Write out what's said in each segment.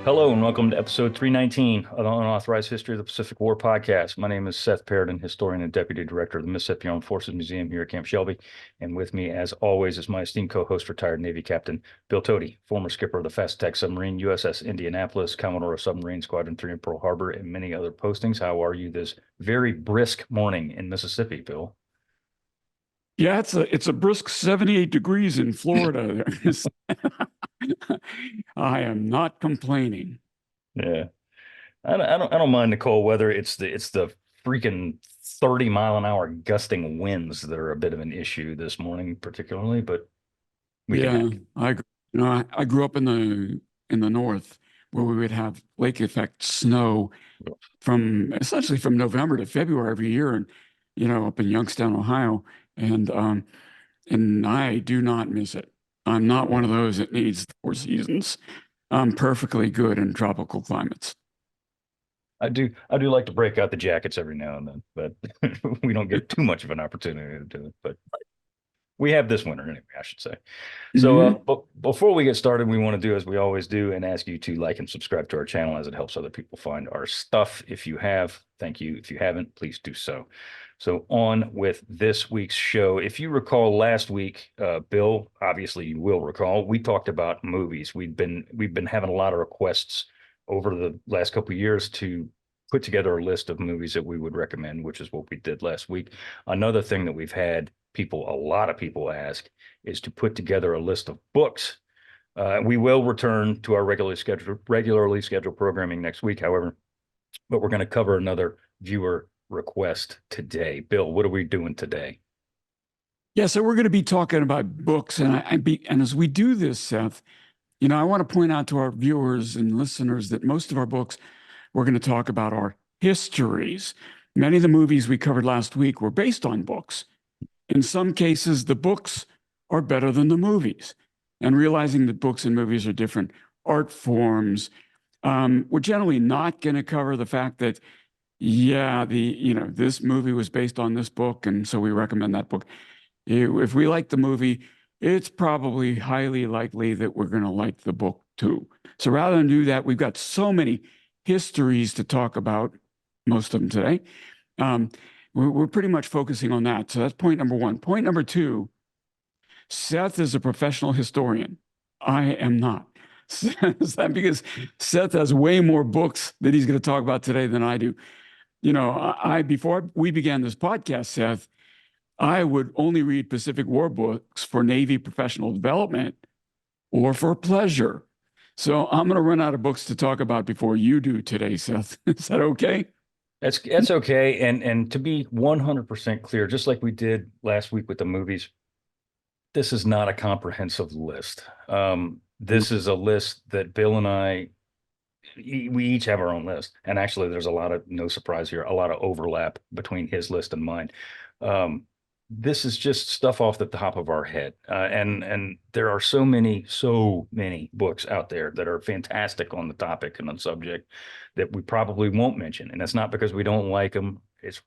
Hello and welcome to episode 319 of the Unauthorized History of the Pacific War podcast. My name is Seth Paradin, historian and deputy director of the Mississippi Armed Forces Museum here at Camp Shelby. And with me, as always, is my esteemed co-host, retired Navy Captain Bill Tody, former skipper of the fast attack submarine USS Indianapolis, Commodore of Submarine Squadron 3 in Pearl Harbor, and many other postings. How are you this very brisk morning in Mississippi, Bill? Yeah, it's a brisk 78 degrees in Florida. I am not complaining. Yeah. I don't mind the cold weather. It's the freaking 30 mile an hour gusting winds that are a bit of an issue this morning, particularly, but we can Yeah, handle I grew up in the north where we would have lake effect snow it. from essentially from November to February every year, and up in Youngstown, Ohio, and I do not miss it. I'm not one of those that needs the four seasons. I'm perfectly good in tropical climates. I do like to break out the jackets every now and then, but we don't get too much of an opportunity to do it. But we have this winter anyway, I should say. So, Mhm. but before we get started, we want to do as we always do and ask you to like and subscribe to our channel as it helps other people find our stuff. If you have, thank you. If you haven't, please do so. So on with this week's show. If you recall last week, Bill, obviously you will recall, we talked about movies. We've been having a lot of requests over the last couple of years to put together a list of movies that we would recommend, which is what we did last week. Another thing that we've had a lot of people ask is to put together a list of books. We will return to our regularly scheduled programming next week, however, but we're going to cover another viewer request today. Bill, what are we doing today? Yeah, so we're going to be talking about books, and as we do this, Seth, I want to point out to our viewers and listeners that most of our books we're going to talk about are histories. Many of the movies we covered last week were based on books. In some cases, the books are better than the movies. And realizing that books and movies are different art forms, we're generally not going to cover the fact that, yeah, this movie was based on this book, and so we recommend that book. If we like the movie, it's probably highly likely that we're going to like the book too. So rather than do that, we've got so many histories to talk about, most of them today. We're pretty much focusing on that. So that's point number one. Point number two, Seth is a professional historian. I am not. Because Seth has way more books that he's going to talk about today than I do. Before we began this podcast, Seth, I would only read Pacific War books for Navy professional development or for pleasure. So I'm going to run out of books to talk about before you do today, Seth. Is that okay? That's okay. And to be 100% clear, just like we did last week with the movies, this is not a comprehensive list. This is a list that Bill and I, we each have our own list. And actually, there's a lot of, no surprise here, a lot of overlap between his list and mine. Um, this is just stuff off the top of our head. And there are so many books out there that are fantastic on the topic and on the subject that we probably won't mention. And it's not because we don't like them. It's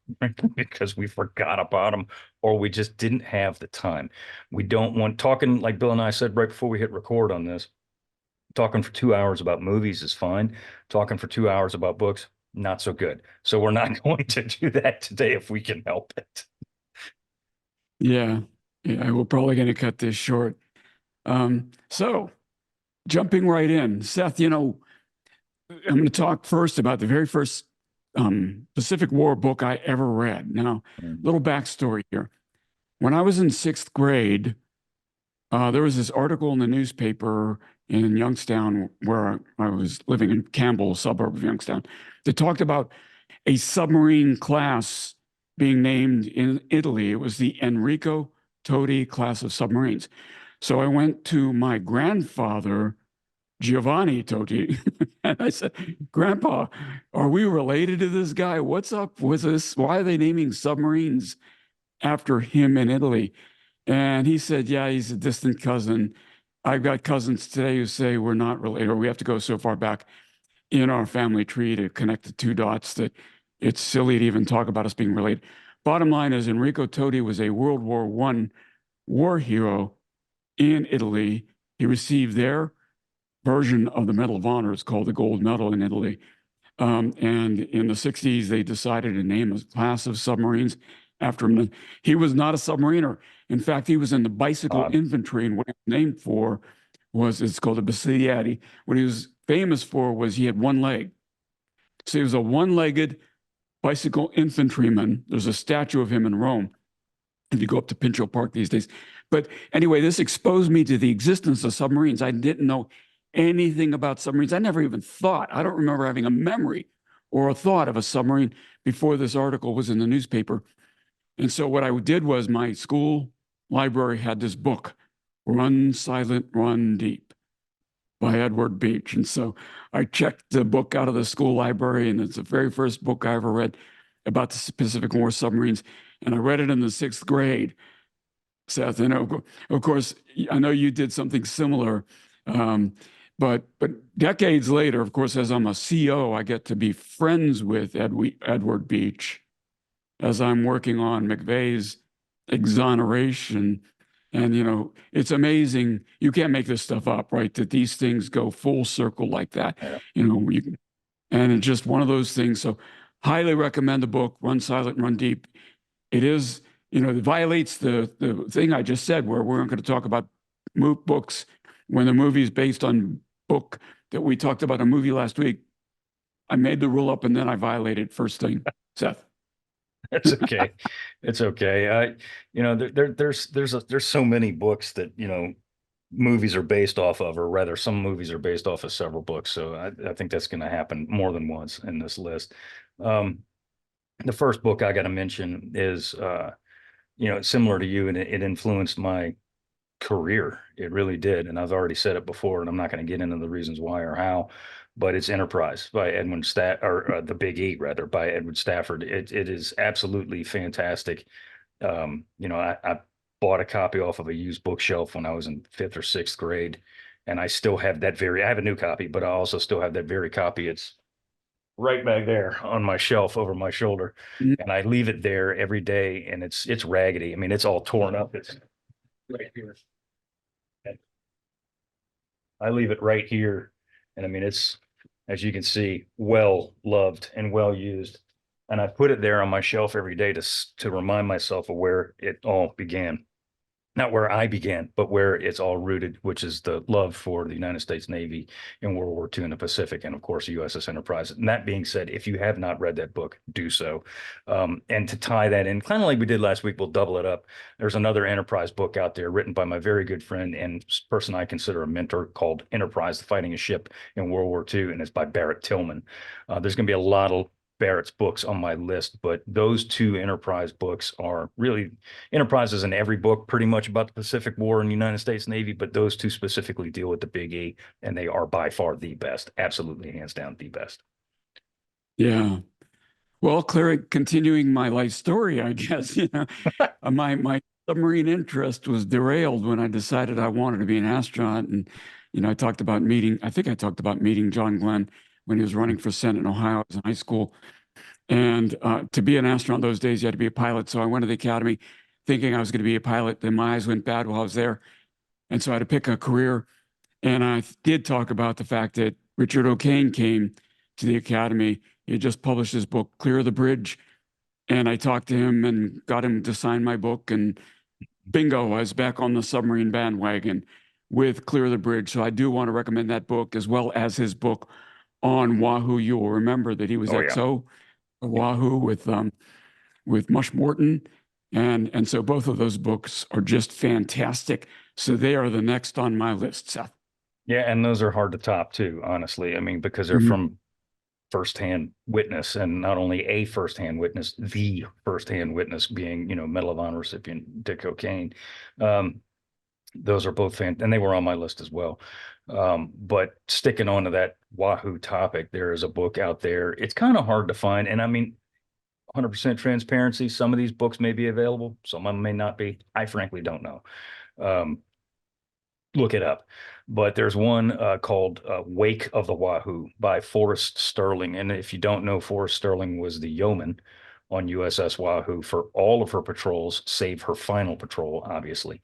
because we forgot about them or we just didn't have the time. We don't want talking like Bill and I said right before we hit record on this. Talking for 2 hours about movies is fine. Talking for 2 hours about books, not so good. So we're not going to do that today if we can help it. Yeah, yeah, we're probably going to cut this short. So jumping right in, Seth, I'm going to talk first about the very first Pacific War book I ever read. Now, little backstory here. When I was in sixth grade, there was this article in the newspaper in Youngstown, where I was living in Campbell, a suburb of Youngstown, that talked about a submarine class being named in Italy. It was the Enrico Todi class of submarines. So I went to my grandfather, Giovanni Todi, and I said, Grandpa, are we related to this guy? What's up with this? Why are they naming submarines after him in Italy? And he said, yeah, he's a distant cousin. I've got cousins today who say we're not related, or we have to go so far back in our family tree to connect the two dots that it's silly to even talk about us being related. Bottom line is Enrico Todi was a World War I war hero in Italy. He received there version of the Medal of Honor. It's called the Gold Medal in Italy. And in the 60s, they decided to name a class of submarines after him. He was not a submariner. In fact, he was in the bicycle infantry, and what he was named for was, it's called a Basigliati. What he was famous for was he had one leg. So he was a one-legged bicycle infantryman. There's a statue of him in Rome if you go up to Pincio Park these days. But anyway, this exposed me to the existence of submarines. I didn't know anything about submarines. I never even thought, I don't remember having a memory or a thought of a submarine before this article was in the newspaper. And so what I did was, my school library had this book, Run Silent, Run Deep, by Edward Beach. And so I checked the book out of the school library, and it's the very first book I ever read about the Pacific War submarines. And I read it in the 6th grade, Seth. And of course, I know you did something similar. But decades later, of course, as I'm a CO, I get to be friends with Edward Beach as I'm working on McVeigh's exoneration. And, you know, it's amazing. You can't make this stuff up, right? That these things go full circle like that. Yeah. You know, and it's just one of those things. So highly recommend the book, Run Silent, Run Deep. It is, you know, it violates the thing I just said, where we're not going to talk about books when the movie is based on book that we talked about a movie last week. I made the rule up and then I violated first thing, Seth. It's okay. It's okay. You know, there's so many books that, you know, movies are based off of, or rather some movies are based off of several books. So I think that's going to happen more than once in this list. The first book I got to mention is, you know, similar to you, and it influenced my career. It really did. And I've already said it before, and I'm not going to get into the reasons why or how, but it's Enterprise by Edwin The Big E, rather, by Edward Stafford. It is absolutely fantastic. You know, I bought a copy off of a used bookshelf when I was in 5th or 6th grade, and I still have that I have a new copy, but I also still have that very copy. It's right back there on my shelf over my shoulder, and I leave it there every day, and it's raggedy. I mean, it's all torn up. It's right here. And I leave it right here, and I mean, it's, as you can see, well loved and well used. And I put it there on my shelf every day to remind myself of where it all began. Not where I began, but where it's all rooted, which is the love for the United States Navy in World War II in the Pacific, and of course, USS Enterprise. And that being said, if you have not read that book, do so. And to tie that in, kind of like we did last week, we'll double it up. There's another Enterprise book out there written by my very good friend and person I consider a mentor, called Enterprise, Fighting a Ship in World War II, and it's by Barrett Tillman. There's going to be a lot of Barrett's books on my list, but those two Enterprise books are really, Enterprise is in every book pretty much about the Pacific War and the United States Navy, but those two specifically deal with the Big E, and they are by far the best, absolutely hands down the best. Yeah. Well, Claire, continuing my life story, I guess, you know, my submarine interest was derailed when I decided I wanted to be an astronaut. And, you know, I think I talked about meeting John Glenn when he was running for Senate in Ohio. I was in high school. And to be an astronaut those days, you had to be a pilot. So I went to the academy thinking I was going to be a pilot. Then my eyes went bad while I was there. And so I had to pick a career. And I did talk about the fact that Richard O'Kane came to the academy. He had just published his book, Clear the Bridge. And I talked to him and got him to sign my book. And bingo, I was back on the submarine bandwagon with Clear the Bridge. So I do want to recommend that book, as well as his book on Wahoo. You will remember that he was XO Wahoo with Mush Morton. And so both of those books are just fantastic. So they are the next on my list, Seth. Yeah, and those are hard to top too, honestly. I mean, because they're from firsthand witness, and not only a firsthand witness, the firsthand witness being, you know, Medal of Honor recipient Dick O'Kane. Those are both and they were on my list as well. But sticking on to that Wahoo topic, there is a book out there. It's kind of hard to find. And I mean, 100% transparency, some of these books may be available, some of them may not be. I frankly don't know. Look it up. But there's one called Wake of the Wahoo by Forrest Sterling. And if you don't know, Forrest Sterling was the yeoman on USS Wahoo for all of her patrols, save her final patrol, obviously.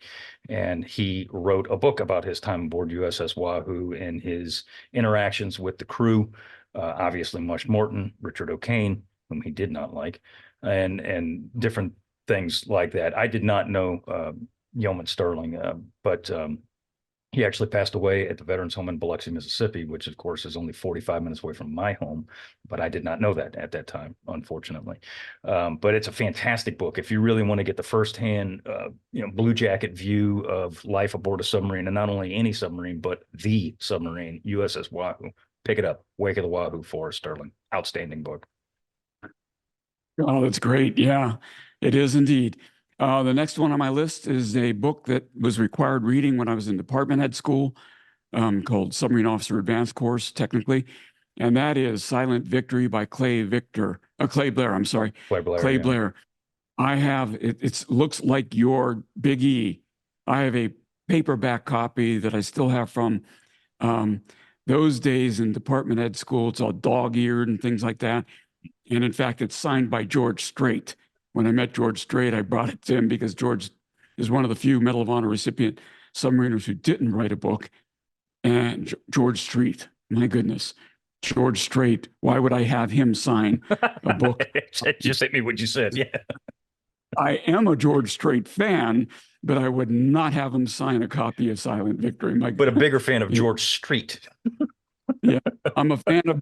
And he wrote a book about his time aboard USS Wahoo and his interactions with the crew, obviously Mush Morton, Richard O'Kane, whom he did not like, and different things like that. I did not know Yeoman Sterling, but he actually passed away at the Veterans Home in Biloxi, Mississippi, which of course is only 45 minutes away from my home. But I did not know that at that time, unfortunately. But it's a fantastic book if you really want to get the firsthand, blue jacket view of life aboard a submarine, and not only any submarine, but the submarine, USS Wahoo. Pick it up, Wake of the Wahoo, Forrest Sterling. Outstanding book. Oh, that's great. Yeah, it is indeed. The next one on my list is a book that was required reading when I was in department head school, called Submarine Officer Advanced Course, technically. And that is Silent Victory by Clay Blair, I'm sorry. Clay Yeah. Blair. I have, it looks like your Big E. I have a paperback copy that I still have from those days in department head school. It's all dog-eared and things like that. And in fact, it's signed by George Strait. When I met George Strait, I brought it to him because George is one of the few Medal of Honor recipient submariners who didn't write a book. And George Strait, my goodness, George Strait, why would I have him sign a book? Just hit me what you said. Yeah. I am a George Strait fan, but I would not have him sign a copy of Silent Victory. But a bigger fan of George Strait. Yeah, I'm a fan of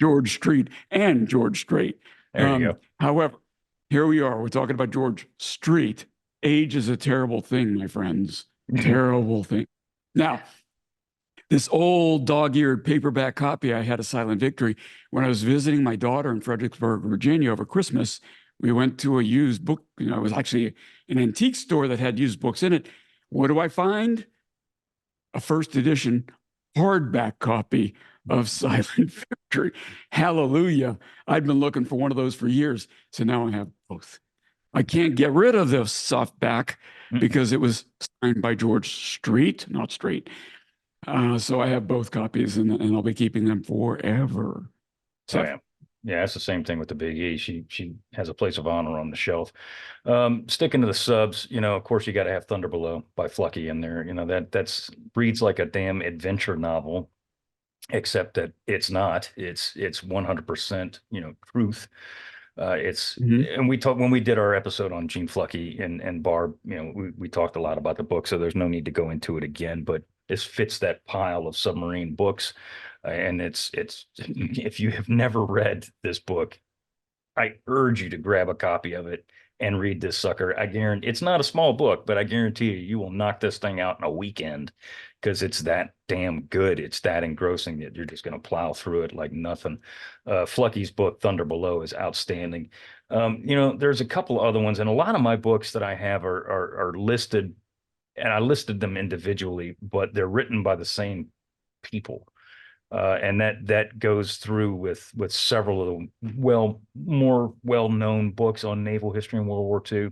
George Strait and George Strait. There you go. However, here we are. We're talking about George Strait. Age is a terrible thing, my friends. Terrible thing. Now, this old dog-eared paperback copy I had of Silent Victory, when I was visiting my daughter in Fredericksburg, Virginia over Christmas, we went to a used book. It was actually an antique store that had used books in it. What do I find? A first edition hardback copy of Silent Victory. Hallelujah. I'd been looking for one of those for years. So now I have both. I can't get rid of the softback because it was signed by George Strait, not Strait. So I have both copies and I'll be keeping them forever. So, oh, yeah. Yeah, it's the same thing with the Big E. She has a place of honor on the shelf. Sticking to the subs, of course you got to have Thunder Below by Flucky in there. That's reads like a damn adventure novel, except that it's not. It's 100%, truth. And we talked when we did our episode on Gene Flucky and Barb, we talked a lot about the book, so there's no need to go into it again, but this fits that pile of submarine books. And it's if you have never read this book, I urge you to grab a copy of it and read this sucker. I guarantee it's not a small book, but I guarantee you will knock this thing out in a weekend because it's that damn good. It's that engrossing that you're just going to plow through it like nothing. Flucky's book, Thunder Below, is outstanding. There's a couple other ones, and a lot of my books that I have are listed, and I listed them individually, but they're written by the same people. And that goes through with several of the more well-known books on naval history in World War II.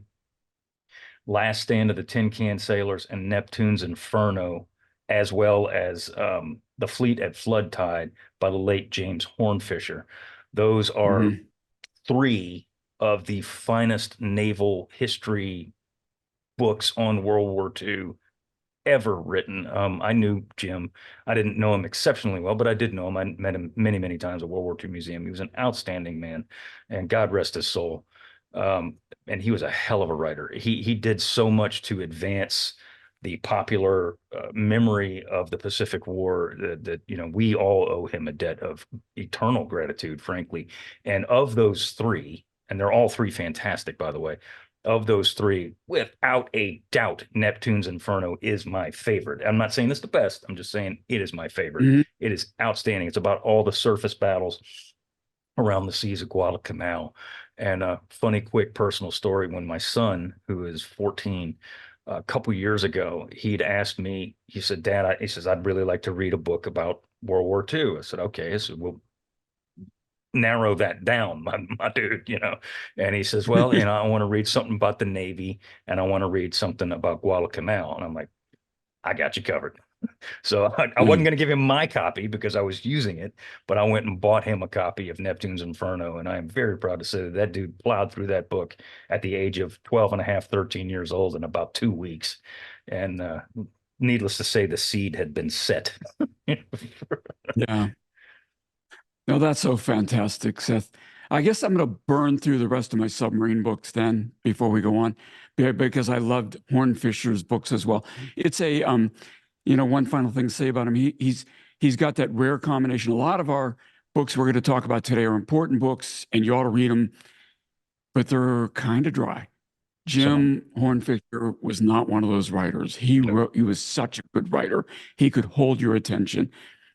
Last Stand of the Tin Can Sailors and Neptune's Inferno, as well as The Fleet at Flood Tide by the late James Hornfisher. Those are three of the finest naval history books on World War II ever written. I knew Jim. I didn't know him exceptionally well, but I did know him. I met him many, many times at World War II Museum. He was an outstanding man, and God rest his soul. And he was a hell of a writer. He did so much to advance the popular memory of the Pacific War that we all owe him a debt of eternal gratitude, frankly. And of those three, and they're all three fantastic, by the way. Of those three, without a doubt, Neptune's Inferno is my favorite. I'm not saying it's the best. I'm just saying it is my favorite. It is outstanding. It's about all the surface battles around the seas of Guadalcanal. And a funny, quick personal story. When my son, who is 14, a couple years ago, he'd asked me, he said, Dad, he says, I'd really like to read a book about World War II. I said, okay. I said, well, narrow that down, my dude, And he says, well, I want to read something about the Navy and I want to read something about Guadalcanal. And I'm like, I got you covered. So I wasn't going to give him my copy because I was using it, but I went and bought him a copy of Neptune's Inferno. And I am very proud to say that that dude plowed through that book at the age of 12 and a half, 13 years old in about 2 weeks. And needless to say, the seed had been set. Yeah. No, that's so fantastic, Seth. I guess I'm going to burn through the rest of my submarine books then before we go on, because I loved Hornfisher's books as well. It's a, one final thing to say about him. He's got that rare combination. A lot of our books we're going to talk about today are important books, and you ought to read them, but they're kind of dry. Jim Hornfisher was not one of those writers. He was such a good writer. He could hold your attention.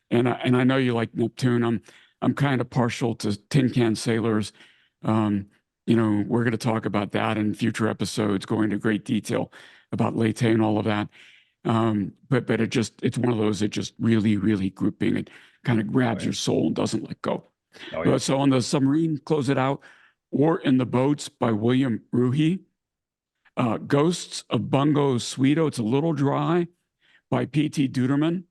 And I know you like Neptune. I'm kind of partial to Tin Can Sailors. We're going to talk about that in future episodes, go into great detail about Leyte and all of that. But it's one of those that just really, really grouping. It kind of grabs your soul and doesn't let go. Oh, yeah. So on the submarine, close it out. War in the Boats by William Ruhe. Ghosts of Bungo Sweeto. It's a little dry, by P.T. Duderman.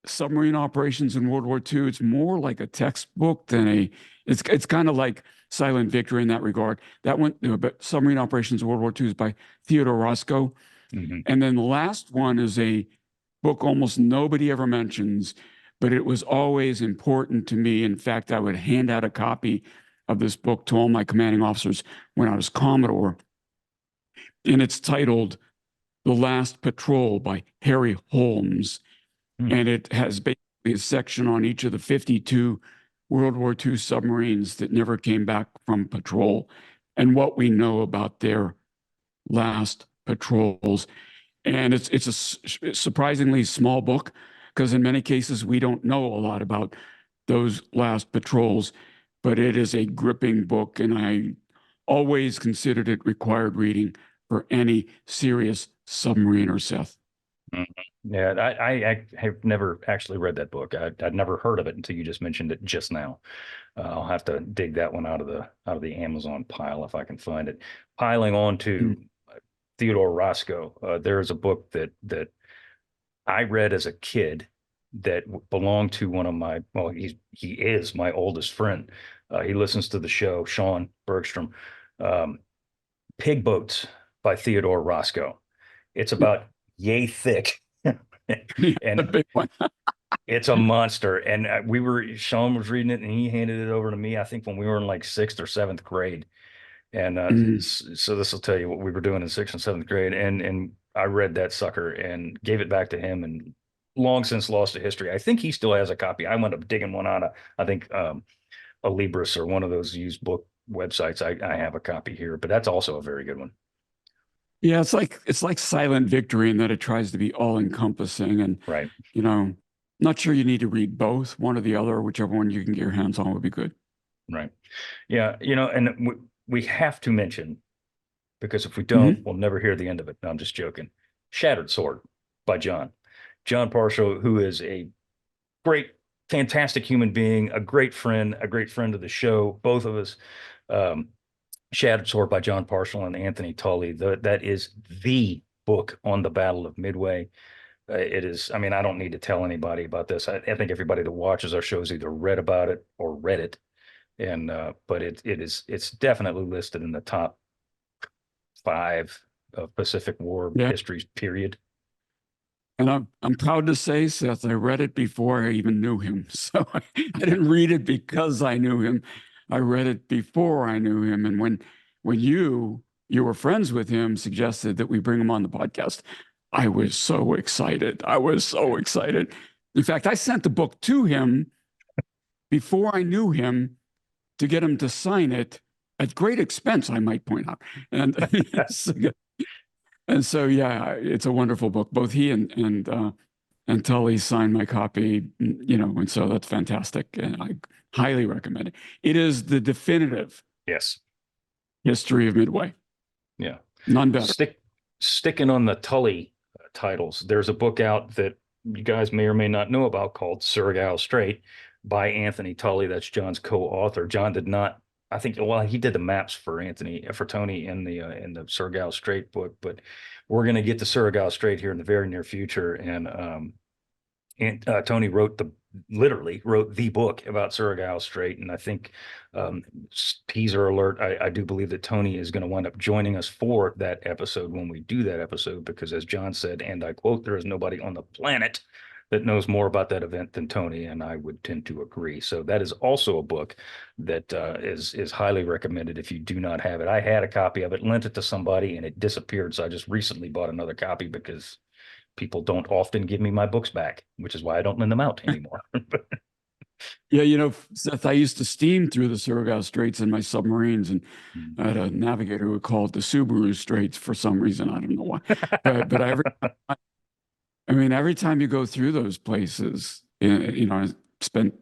Submarine Operations in World War II. It's more like a textbook than it's kind of like Silent Victory in that regard. That one, but Submarine Operations in World War II is by Theodore Roscoe. Mm-hmm. And then the last one is a book almost nobody ever mentions, but it was always important to me. In fact, I would hand out a copy of this book to all my commanding officers when I was Commodore. And it's titled The Last Patrol by Harry Holmes. And it has basically a section on each of the 52 World War II submarines that never came back from patrol and what we know about their last patrols. And it's a surprisingly small book because in many cases we don't know a lot about those last patrols, but it is a gripping book, and I always considered it required reading for any serious submariner, Seth. Yeah, I have never actually read that book. I'd never heard of it until you just mentioned it just now. I'll have to dig that one out of the Amazon pile if I can find it. Piling on to Theodore Roscoe, there is a book that I read as a kid that belonged to one of my, well, he is my oldest friend. He listens to the show, Sean Bergstrom. Pig Boats by Theodore Roscoe. It's about yay thick. And a big one. It's a monster. And Sean was reading it and he handed it over to me, I think when we were in like 6th or 7th grade. And so this will tell you what we were doing in 6th and 7th grade. And I read that sucker and gave it back to him and long since lost to history. I think he still has a copy. I went up digging one out of, I think, a Libris or one of those used book websites. I have a copy here, but that's also a very good one. Yeah, it's like Silent Victory in that it tries to be all encompassing, and right. Not sure you need to read both, one or the other, whichever one you can get your hands on would be good. Right. Yeah, and we have to mention, because if we don't, we'll never hear the end of it. No, I'm just joking. Shattered Sword by John Parshall, who is a great, fantastic human being, a great friend of the show, both of us. Shattered Sword by John Parshall and Anthony Tully. That is the book on the Battle of Midway. It is, I mean, I don't need to tell anybody about this. I think everybody that watches our shows either read about it or read it. And but it's definitely listed in the top 5 of Pacific War history period. And I'm proud to say, Seth, I read it before I even knew him. So I didn't read it because I knew him. I read it before I knew him. And when you were friends with him, suggested that we bring him on the podcast, I was so excited. In fact, I sent the book to him before I knew him to get him to sign it at great expense, I might point out. And and so, yeah, it's a wonderful book. Both he and Tully signed my copy, and so that's fantastic. And I highly recommend it. It is the definitive history of Midway. Yeah. None better. Sticking on the Tully titles, there's a book out that you guys may or may not know about called Surigao Strait by Anthony Tully. That's John's co-author. John did not I think, well, he did the maps for Tony in the Surigao Strait book, but we're going to get the Surigao Strait here in the very near future. And Tony literally wrote the book about Surigao Strait. And I think, teaser alert, I do believe that Tony is going to wind up joining us for that episode when we do that episode, because as John said, and I quote, there is nobody on the planet that knows more about that event than Tony, and I would tend to agree. So that is also a book that is highly recommended if you do not have it. I had a copy of it, lent it to somebody, and it disappeared. So I just recently bought another copy because people don't often give me my books back, which is why I don't lend them out anymore. Yeah, you know, Seth, I used to steam through the Surigao Straits in my submarines, and I had a navigator who would call it the Subaru Straits for some reason. I don't know why. But I mean, every time you go through those places, you know, I spent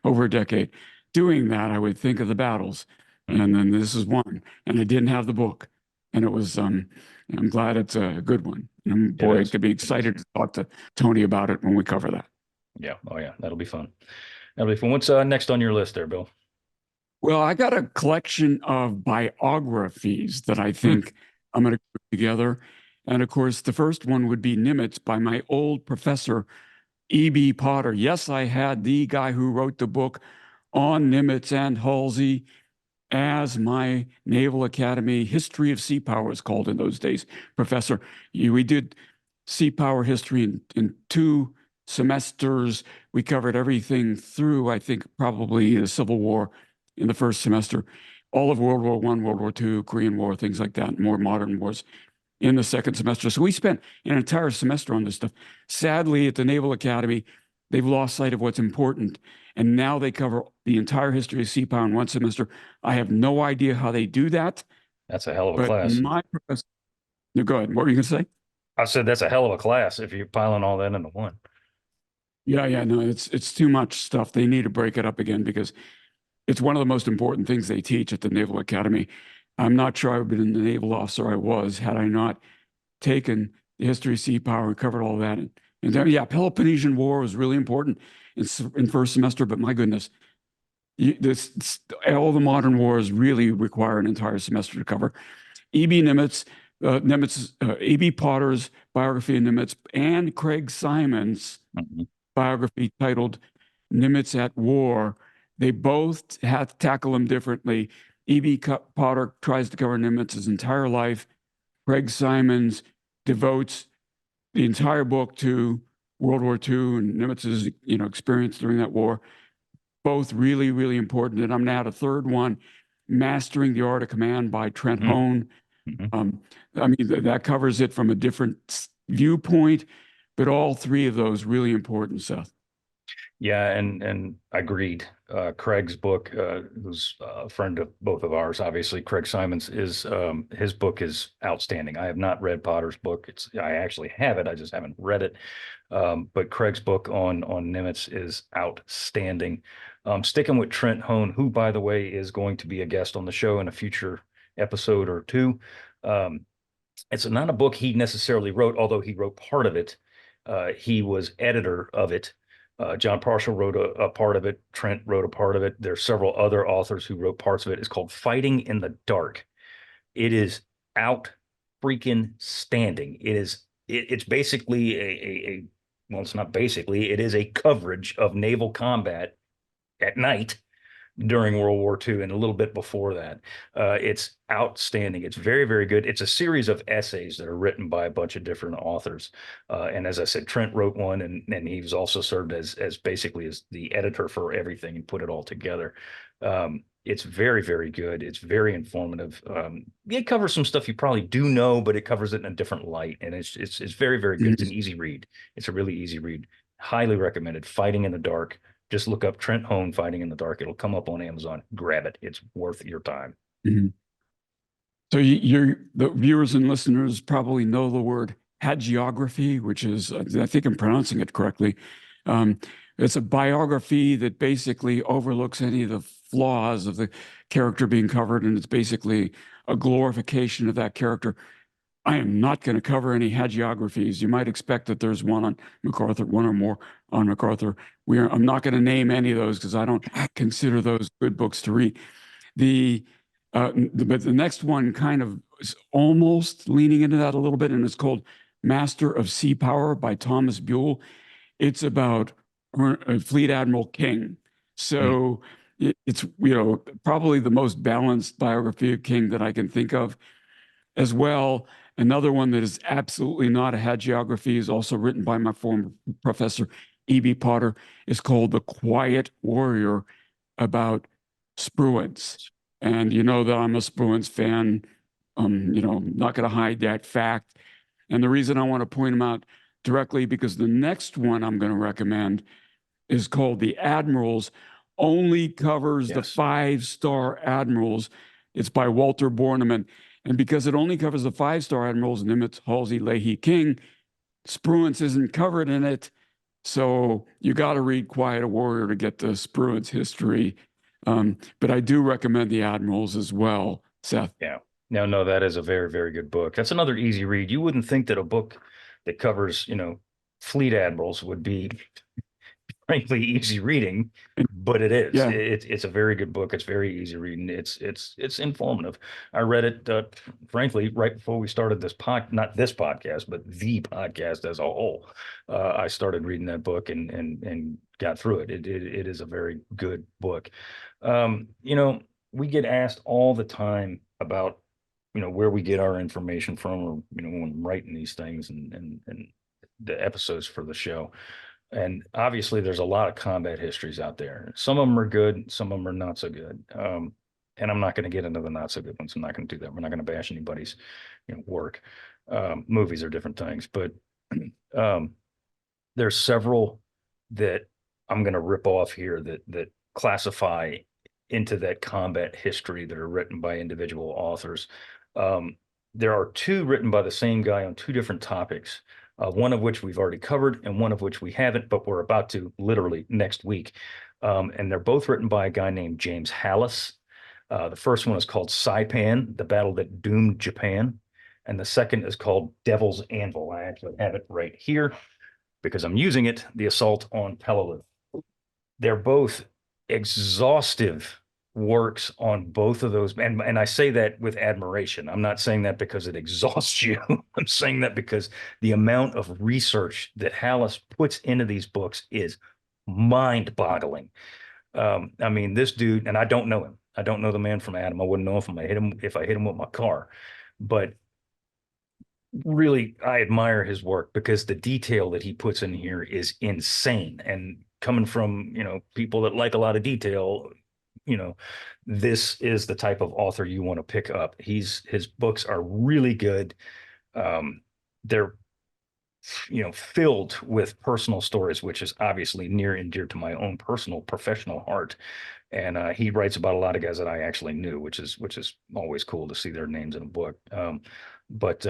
over a decade doing that. I would think of the battles, and then this is one, and I didn't have the book, and it was. I'm glad it's a good one. And boy, I could be excited to talk to Tony about it when we cover that. Yeah. Oh, yeah. That'll be fun. That'll be fun. What's next on your list there, Bill? Well, I got a collection of biographies that I think I'm going to put together. And of course, the first one would be Nimitz by my old professor, E.B. Potter. Yes, I had the guy who wrote the book on Nimitz and Halsey as my Naval Academy History of Sea Power is called in those days, professor. We did sea power history in 2 semesters. We covered everything through, I think, probably the Civil War in the first semester, all of World War I, World War II, Korean War, things like that, more modern wars in the second semester. So we spent an entire semester on this stuff. Sadly, at the Naval Academy, they've lost sight of what's important. And now they cover the entire history of sea power in 1 semester. I have no idea how they do that. That's a hell of a class. My professor, no, go ahead. What were you going to say? I said that's a hell of a class if you're piling all that into one. Yeah, no, it's too much stuff. They need to break it up again because it's one of the most important things they teach at the Naval Academy. I'm not sure I would have been the naval officer I was had I not taken the history of sea power and covered all that. And then, yeah, Peloponnesian War was really important in first semester, but my goodness, all the modern wars really require an entire semester to cover. E.B. Nimitz, E.B. Potter's biography of Nimitz, and Craig Symonds' biography titled Nimitz at War. They both have to tackle them differently. E.B. Potter tries to cover Nimitz's entire life. Craig Symonds devotes the entire book to World War II and Nimitz's experience during that war. Both really, really important. And I'm now at a third one, Mastering the Art of Command by Trent Hone. I mean, that covers it from a different viewpoint, but all 3 of those really important, Seth. Yeah, and agreed. Craig's book, who's a friend of both of ours, obviously, Craig Symonds, is his book is outstanding. I have not read Potter's book. I actually have it. I just haven't read it. But Craig's book on Nimitz is outstanding. Sticking with Trent Hone, who, by the way, is going to be a guest on the show in a future episode or 2. It's not a book he necessarily wrote, although he wrote part of it. He was editor of it. John Parshall wrote a part of it. Trent wrote a part of it. There's several other authors who wrote parts of it. It's called Fighting in the Dark. It is out freaking standing. It's basically well, it's not basically, it is a coverage of naval combat at night during World War II and a little bit before that. It's outstanding. It's very, very good. It's a series of essays that are written by a bunch of different authors. And as I said, Trent wrote one, and he was also served as basically as the editor for everything and put it all together. It's very, very good. It's very informative. It covers some stuff you probably do know, but it covers it in a different light. And it's very, very good. It's an easy read. It's a really easy read. Highly recommended. Fighting in the Dark. Just look up Trent Hone, Fighting in the Dark. It'll come up on Amazon. Grab it. It's worth your time. So the viewers and listeners probably know the word hagiography, which is, I think I'm pronouncing it correctly. It's a biography that basically overlooks any of the flaws of the character being covered, and it's basically a glorification of that character. I am not going to cover any hagiographies. You might expect that there's one on MacArthur, one or more on MacArthur. I'm not going to name any of those because I don't consider those good books to read. But the next one kind of is almost leaning into that a little bit, and it's called Master of Sea Power by Thomas Buell. It's about Fleet Admiral King. So it's, probably the most balanced biography of King that I can think of. As well, another one that is absolutely not a hagiography is also written by my former professor, E.B. Potter, is called The Quiet Warrior, about Spruance. And you know that I'm a Spruance fan. Not going to hide that fact. And the reason I want to point them out directly, because the next one I'm going to recommend is called The Admirals, only covers the 5-star admirals. It's by Walter Bornemann. And because it only covers the 5-star admirals, Nimitz, Halsey, Leahy, King, Spruance isn't covered in it. So you got to read Quiet Warrior to get the Spruance history. But I do recommend The Admirals as well, Seth. Yeah. No, that is a very, very good book. That's another easy read. You wouldn't think that a book that covers, fleet admirals would be frankly easy reading, but it is. Yeah. It's a very good book. It's very easy reading. It's informative. I read it frankly right before we started this not this podcast, but the podcast as a whole. I started reading that book and got through it. It is a very good book. We get asked all the time about where we get our information from, or when I'm writing these things and the episodes for the show. And obviously, there's a lot of combat histories out there. Some of them are good, some of them are not so good. And I'm not going to get into the not so good ones. I'm not going to do that. We're not going to bash anybody's work. Movies are different things, but there's several that I'm going to rip off here that classify into that combat history that are written by individual authors. There are 2 written by the same guy on 2 different topics. One of which we've already covered and one of which we haven't, but we're about to literally next week. And they're both written by a guy named James Hallas. The first one is called Saipan, the battle that doomed Japan. And the second is called Devil's Anvil. I actually have it right here because I'm using it, the assault on Peleliu. They're both exhaustive works on both of those. And I say that with admiration. I'm not saying that because it exhausts you. I'm saying that because the amount of research that Hallas puts into these books is mind-boggling. I mean, this dude, and I don't know him. I don't know the man from Adam. I wouldn't know if I hit him with my car. But really, I admire his work because the detail that he puts in here is insane. And coming from, people that like a lot of detail, this is the type of author you want to pick up. His books are really good. They're, filled with personal stories, which is obviously near and dear to my own personal professional heart. And he writes about a lot of guys that I actually knew, which is always cool to see their names in a book. But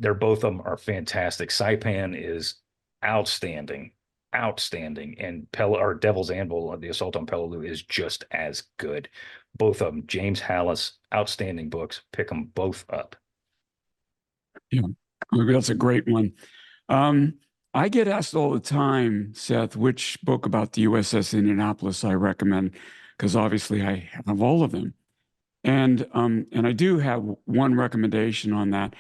they're both of them are fantastic. Saipan is outstanding, and Devil's Anvil, the Assault on Peleliu, is just as good. Both of them, James Hallas, outstanding books. Pick them both up. Yeah, that's a great one. I get asked all the time, Seth, which book about the USS Indianapolis I recommend, because obviously I have all of them. And I do have one recommendation on that.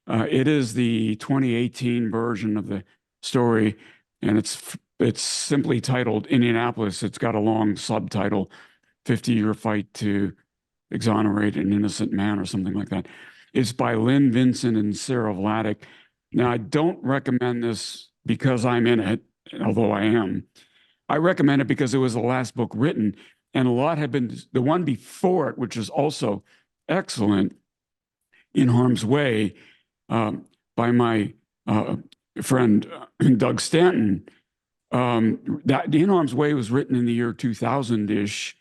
It is the 2018 version of the story, and it's simply titled Indianapolis. It's got a long subtitle, 50-Year Fight to Exonerate an Innocent Man, or something like that. It's by Lynn Vincent and Sarah Vladeck. Now, I don't recommend this because I'm in it, although I am. I recommend it because it was the last book written, and a lot had been, the one before it, which is also excellent, In Harm's Way, by my friend Doug Stanton. That In Harm's Way was written in the year 2000-ish,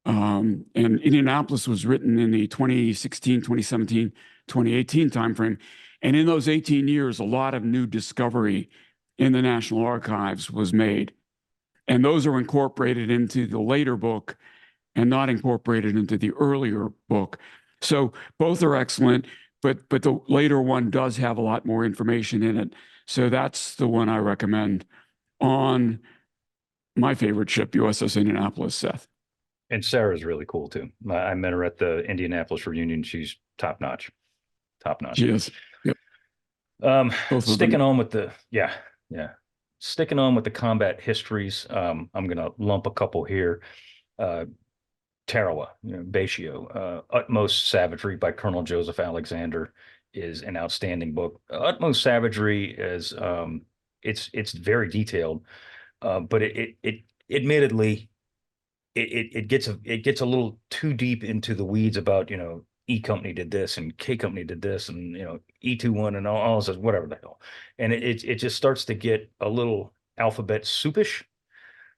and Indianapolis was written in the 2016, 2017, 2018 timeframe. And in those 18 years, a lot of new discovery in the National Archives was made. And those are incorporated into the later book and not incorporated into the earlier book. So both are excellent, but the later one does have a lot more information in it. So that's the one I recommend on my favorite ship, USS Indianapolis, Seth. And Sarah's really cool too. I met her at the Indianapolis reunion. She's top notch, top notch. She is. Yep. Both of Sticking them. on with the, yeah, yeah. Sticking on with the combat histories. I'm going to lump a couple here. Tarawa, Batio, Utmost Savagery by Colonel Joseph Alexander is an outstanding book. Utmost Savagery is it's very detailed, but it admittedly it gets a little too deep into the weeds about E company did this and K company did this and E21 and all this whatever the hell, and it just starts to get a little alphabet soupish.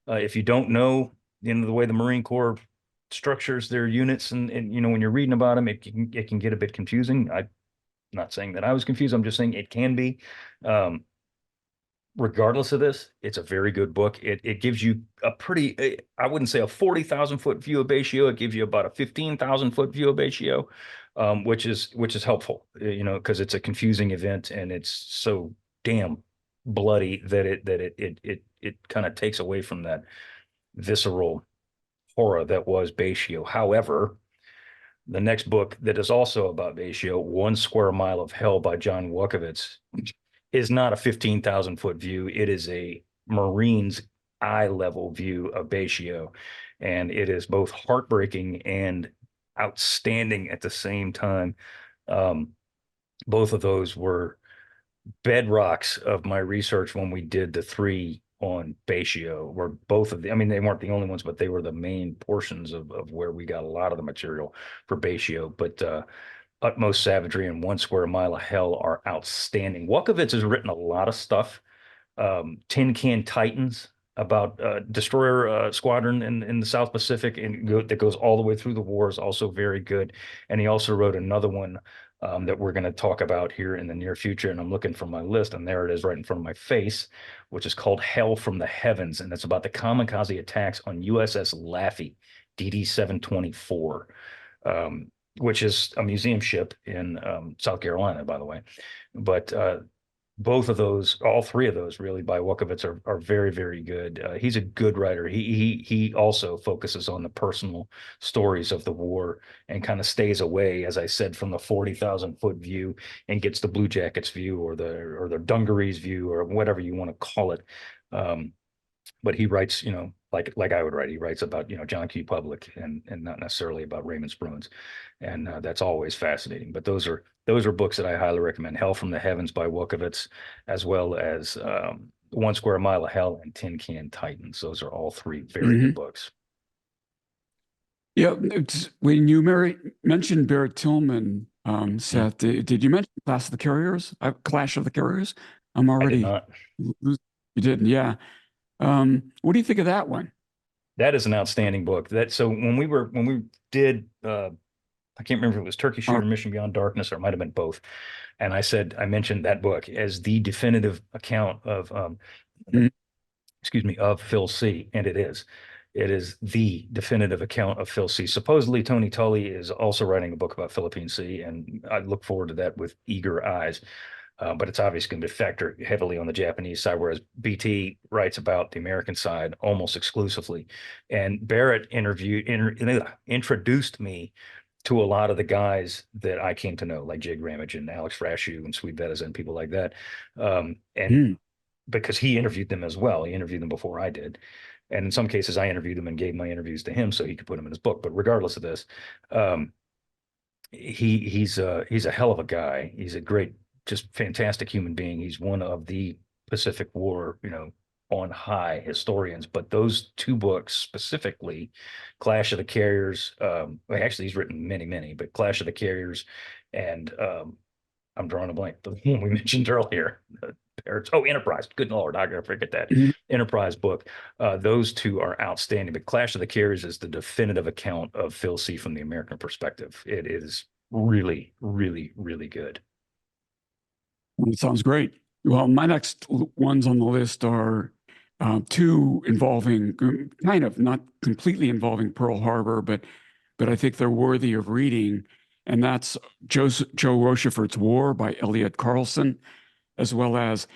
If you don't know the way the Marine Corps structures their units and when you're reading about them, it can get a bit confusing. I'm not saying that I was confused. I'm just saying it can be. Regardless of this, it's a very good book. It gives you a pretty, I wouldn't say a 40,000 foot view of Batio. It gives you about a 15,000 foot view of Batio, which is helpful, because it's a confusing event and it's so damn bloody that it kind of takes away from that visceral horror that was Batio. However, the next book that is also about Batio, One Square Mile of Hell by John Wukovitz, is not a 15,000 foot view. It is a Marine's eye level view of Batio. And it is both heartbreaking and outstanding at the same time. Both of those were bedrocks of my research when we did the 3 on Batio, where both of the, I mean, they weren't the only ones, but they were the main portions of where we got a lot of the material for Batio. But Utmost Savagery and One Square Mile of Hell are outstanding. Wukovitz has written a lot of stuff. Tin Can Titans about destroyer squadron in the South Pacific that goes all the way through the war is also very good. And he also wrote another one that we're going to talk about here in the near future. And I'm looking for my list, and there it is right in front of my face, which is called Hell from the Heavens. And it's about the kamikaze attacks on USS Laffey, DD-724. Which is a museum ship in South Carolina, by the way. But both of those, all 3 of those really by Wukovitz are very, very good. He's a good writer. He also focuses on the personal stories of the war and kind of stays away, as I said, from the 40,000 foot view and gets the Blue Jackets view or the Dungarees view or whatever you want to call it. But he writes, like I would write. He writes about, John Q. Public and not necessarily about Raymond Spruance. And that's always fascinating. But those are books that I highly recommend. Hell from the Heavens by Wukovitz, as well as One Square Mile of Hell and Tin Can Titans. Those are all 3 very good books. Yeah. When you mentioned Barrett Tillman, Seth, did you mention Clash of the Carriers? Clash of the Carriers? I'm already. I did not. You didn't, yeah. What do you think of that one? That is an outstanding book. So when we did, I can't remember if it was Turkey Shoot or Mission Beyond Darkness, or it might have been both. And I mentioned that book as the definitive account of, of Phil C. And it is the definitive account of Phil C. Supposedly Tony Tully is also writing a book about Philippine Sea, and I look forward to that with eager eyes. But it's obviously going to factor heavily on the Japanese side, whereas BT writes about the American side almost exclusively. And Barrett introduced me to a lot of the guys that I came to know, like Jig Ramage and Alex Rashu and Sweet Bettis and people like that. Because he interviewed them as well. He interviewed them before I did. And in some cases, I interviewed them and gave my interviews to him so he could put them in his book. But regardless of this, he's a hell of a guy. He's a great, just fantastic human being. He's one of the Pacific War, on high historians. But those 2 books specifically, Clash of the Carriers, actually he's written many, but Clash of the Carriers and I'm drawing a blank, the one we mentioned earlier, Enterprise. Good Lord, I gotta forget that. Enterprise book. Those 2 are outstanding, but Clash of the Carriers is the definitive account of Phil C. from the American perspective. It is really, really, really good. It sounds great. Well, my next ones on the list are 2 involving, kind of not completely involving Pearl Harbor, but I think they're worthy of reading. And that's Joe Rochefort's War by Elliot Carlson, as well as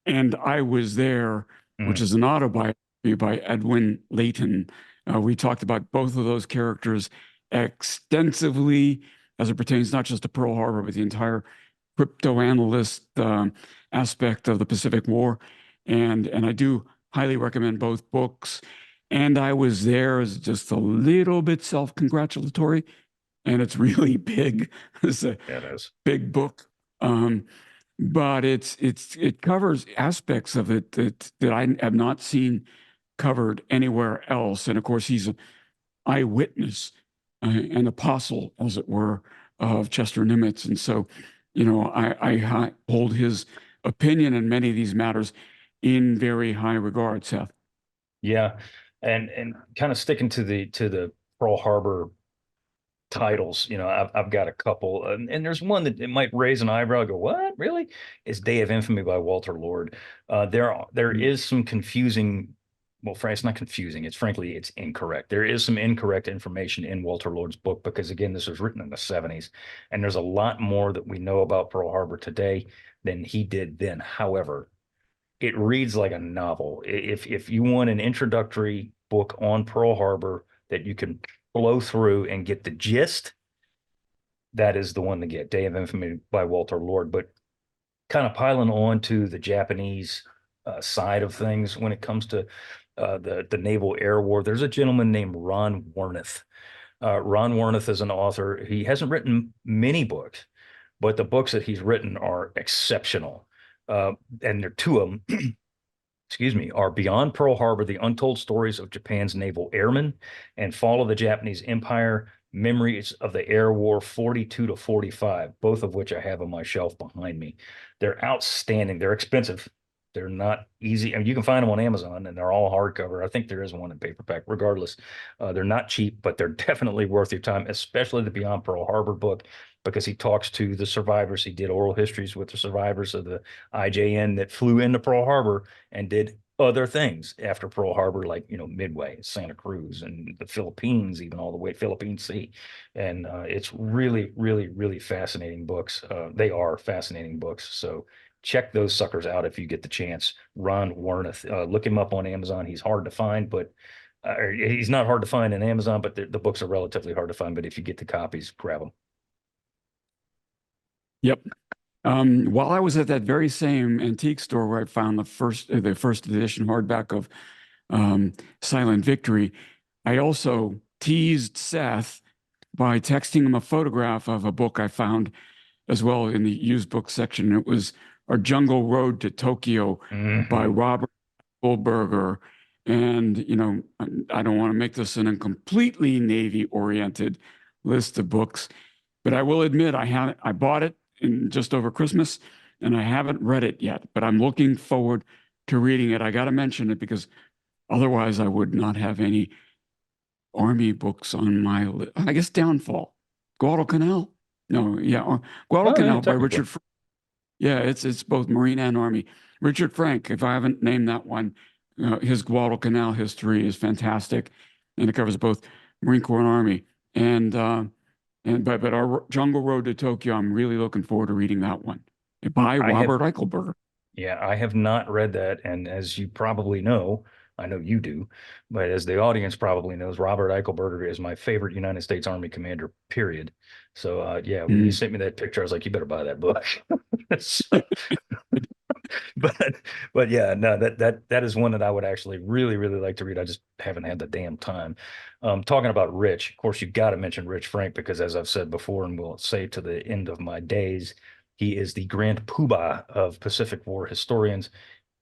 And I Was There which is an autobiography by Edwin Layton. We talked about both of those characters extensively as it pertains not just to Pearl Harbor, but the entire cryptoanalyst aspect of the Pacific War. And I do highly recommend both books. And I was there as just a little bit self-congratulatory, and it's really big. It's a Yeah, it is. big book. But it covers aspects of it that I have not seen covered anywhere else. And of course, he's an eyewitness, an apostle, as it were, of Chester Nimitz. And so, I hold his opinion in many of these matters in very high regard, Seth. Yeah, and kind of sticking to the Pearl Harbor titles, I've got a couple, and there's one that it might raise an eyebrow. I go, what? Really? It's Day of Infamy by Walter Lord. There is some confusing. Well, it's not confusing. It's incorrect. There is some incorrect information in Walter Lord's book because, again, this was written in the 70s, and there's a lot more that we know about Pearl Harbor today than he did then. However, it reads like a novel. If you want an introductory book on Pearl Harbor that you can blow through and get the gist, that is the one to get. Day of Infamy by Walter Lord. But kind of piling on to the Japanese side of things when it comes to the Naval Air War, there's a gentleman named Ron Warneth. Ron Warneth is an author. He hasn't written many books, but the books that he's written are exceptional. And there are two of them, excuse me, are Beyond Pearl Harbor, The Untold Stories of Japan's Naval Airmen, and Fall of the Japanese Empire, Memories of the Air War 42 to 45, both of which I have on my shelf behind me. They're outstanding. They're expensive. They're not easy. I mean, you can find them on Amazon, and they're all hardcover. I think there is one in paperback. Regardless, they're not cheap, but they're definitely worth your time, especially the Beyond Pearl Harbor book, because he talks to the survivors. He did oral histories with the survivors of the IJN that flew into Pearl Harbor and did other things after Pearl Harbor, like, Midway, Santa Cruz, and the Philippines, even all the way Philippine Sea. And it's really, really, really fascinating books. They are fascinating books. So check those suckers out if you get the chance. Ron Warneth, look him up on Amazon. He's hard to find, but he's not hard to find in Amazon, but the books are relatively hard to find. But if you get the copies, grab them. Yep. While I was at that very same antique store where I found the first edition hardback of Silent Victory, I also teased Seth by texting him a photograph of a book I found as well in the used book section. It was Our Jungle Road to Tokyo by Robert Goldberger. And, I don't want to make this a completely Navy-oriented list of books, but I will admit I bought it in just over Christmas, and I haven't read it yet, but I'm looking forward to reading it. I got to mention it because otherwise I would not have any Army books on my list. I guess Downfall, Guadalcanal. No, yeah, Guadalcanal by Richard. Yeah, it's both Marine and Army. Richard Frank, if I haven't named that one, his Guadalcanal history is fantastic, and it covers both Marine Corps and Army. But Our Jungle Road to Tokyo, I'm really looking forward to reading that one by Robert Eichelberger. Yeah, I have not read that, and as you probably know, I know you do, but as the audience probably knows, Robert Eichelberger is my favorite United States Army commander, period. So yeah, when you sent me that picture, I was like, you better buy that book. but yeah, no, that is one that I would actually really, really like to read. I just haven't had the damn time. Talking about Rich, of course, you've got to mention Rich Frank, because as I've said before, and will say to the end of my days, he is the grand poobah of Pacific War historians.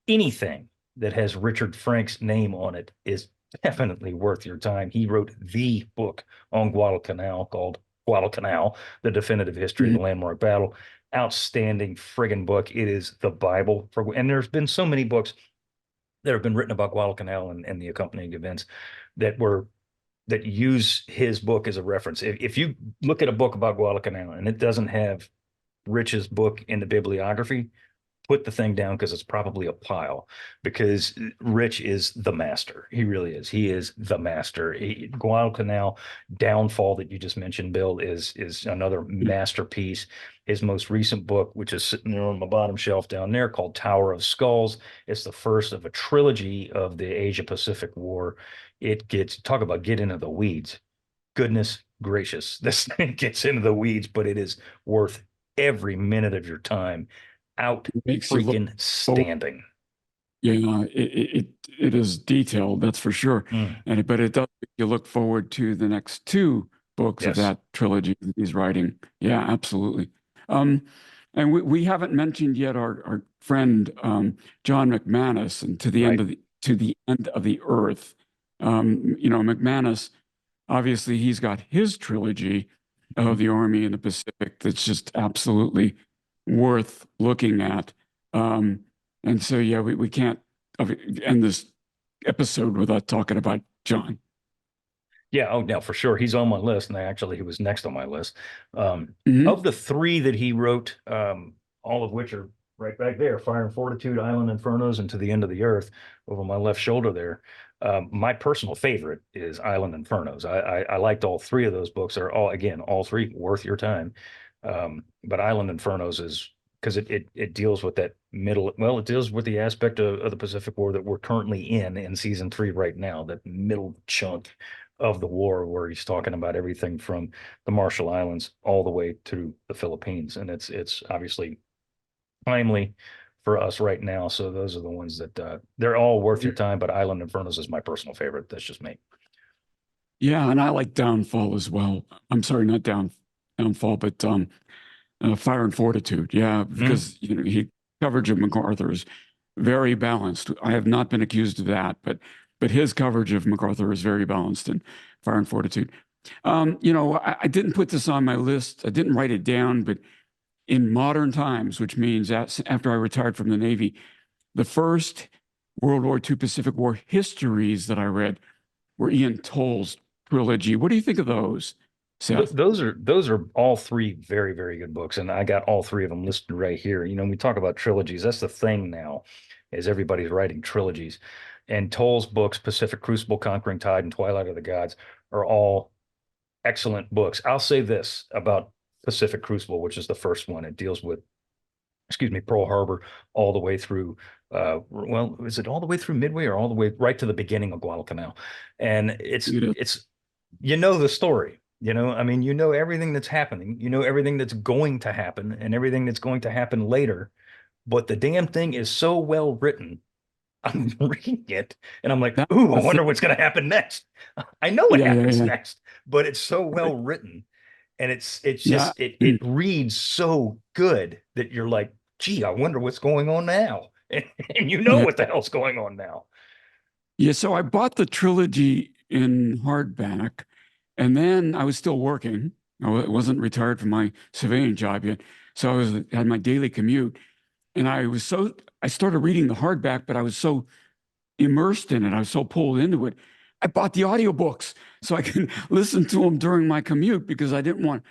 Anything that has Richard Frank's name on it is definitely worth your time. He wrote the book on Guadalcanal called Guadalcanal, The Definitive History of the Landmark Battle. Outstanding friggin' book. It is the Bible and there's been so many books that have been written about Guadalcanal and the accompanying events that use his book as a reference. If you look at a book about Guadalcanal and it doesn't have Rich's book in the bibliography, put the thing down because it's probably a pile, because Rich is the master. He really is. He is the master. Guadalcanal Downfall that you just mentioned, Bill, is another masterpiece. His most recent book, which is sitting there on my bottom shelf down there, called Tower of Skulls. It's the first of a trilogy of the Asia Pacific War. It gets, talk about get into the weeds. Goodness gracious, this thing gets into the weeds, but it is worth every minute of your time. Out Makes you look. freaking standing. Yeah, it is detailed, that's for sure. Mm, But it does make you look forward to the next two books of yes, that trilogy that he's writing. Yeah, absolutely. Um, and we haven't mentioned yet our friend John McManus and right. to the end of the earth. McManus, obviously he's got his trilogy of the Army in the Pacific that's just absolutely worth looking at. And so, yeah, we can't end this episode without talking about John. Yeah, oh, no, for sure. He's on my list, and actually, he was next on my list. Mhm. Of the three that he wrote, all of which are right back there, Fire and Fortitude, Island Infernos, and To the End of the Earth, over my left shoulder there. My personal favorite is Island Infernos. I liked all three of those books. Are all, again, all three worth your time. But Island Infernos is because it deals with that middle, well, it deals with the aspect of the Pacific War that we're currently in season 3 right now, that middle chunk of the war, where he's talking about everything from the Marshall Islands all the way to the Philippines. And it's obviously timely for us right now. So those are the ones that they're all worth your time, but Island Infernos is my personal favorite. That's just me. Yeah, and I like Downfall as well. I'm sorry, not Downfall, but Fire and Fortitude. Yeah, Mm, because he coverage of MacArthur is very balanced. I have not been accused of that, but his coverage of MacArthur is very balanced in Fire and Fortitude. I didn't put this on my list. I didn't write it down, but in modern times, which means that after I retired from the Navy, the first World War II Pacific War histories that I read were Ian Toll's trilogy. What do you think of those, Seth? those are all three very, very good books, and I got all three of them listed right here. We talk about trilogies. That's the thing now, is everybody's writing trilogies. And Toll's books, Pacific Crucible, Conquering Tide, and Twilight of the Gods, are all excellent books. I'll say this about Pacific Crucible, which is the first one. It deals with, excuse me, Pearl Harbor all the way through. Well, is it all the way through Midway or all the way right to the beginning of Guadalcanal? And it's the story. I mean, everything that's happening. Everything that's going to happen and everything that's going to happen later. But the damn thing is so well written. I'm reading it and I'm like, That's ooh, I the thing. wonder what's going to happen next. I know what Yeah, yeah, happens yeah. next, but it's so well written, and it's Yeah. just it reads so good that you're like, gee, I wonder what's going on now. And you know Yeah. what the hell's going on now. Yeah. So I bought the trilogy in hardback, and then I was still working. Wasn't retired from my civilian job yet. So had my daily commute. And I started reading the hardback, but I was so immersed in it. I was so pulled into it. I bought the audiobooks so I can listen to them during my commute because I didn't want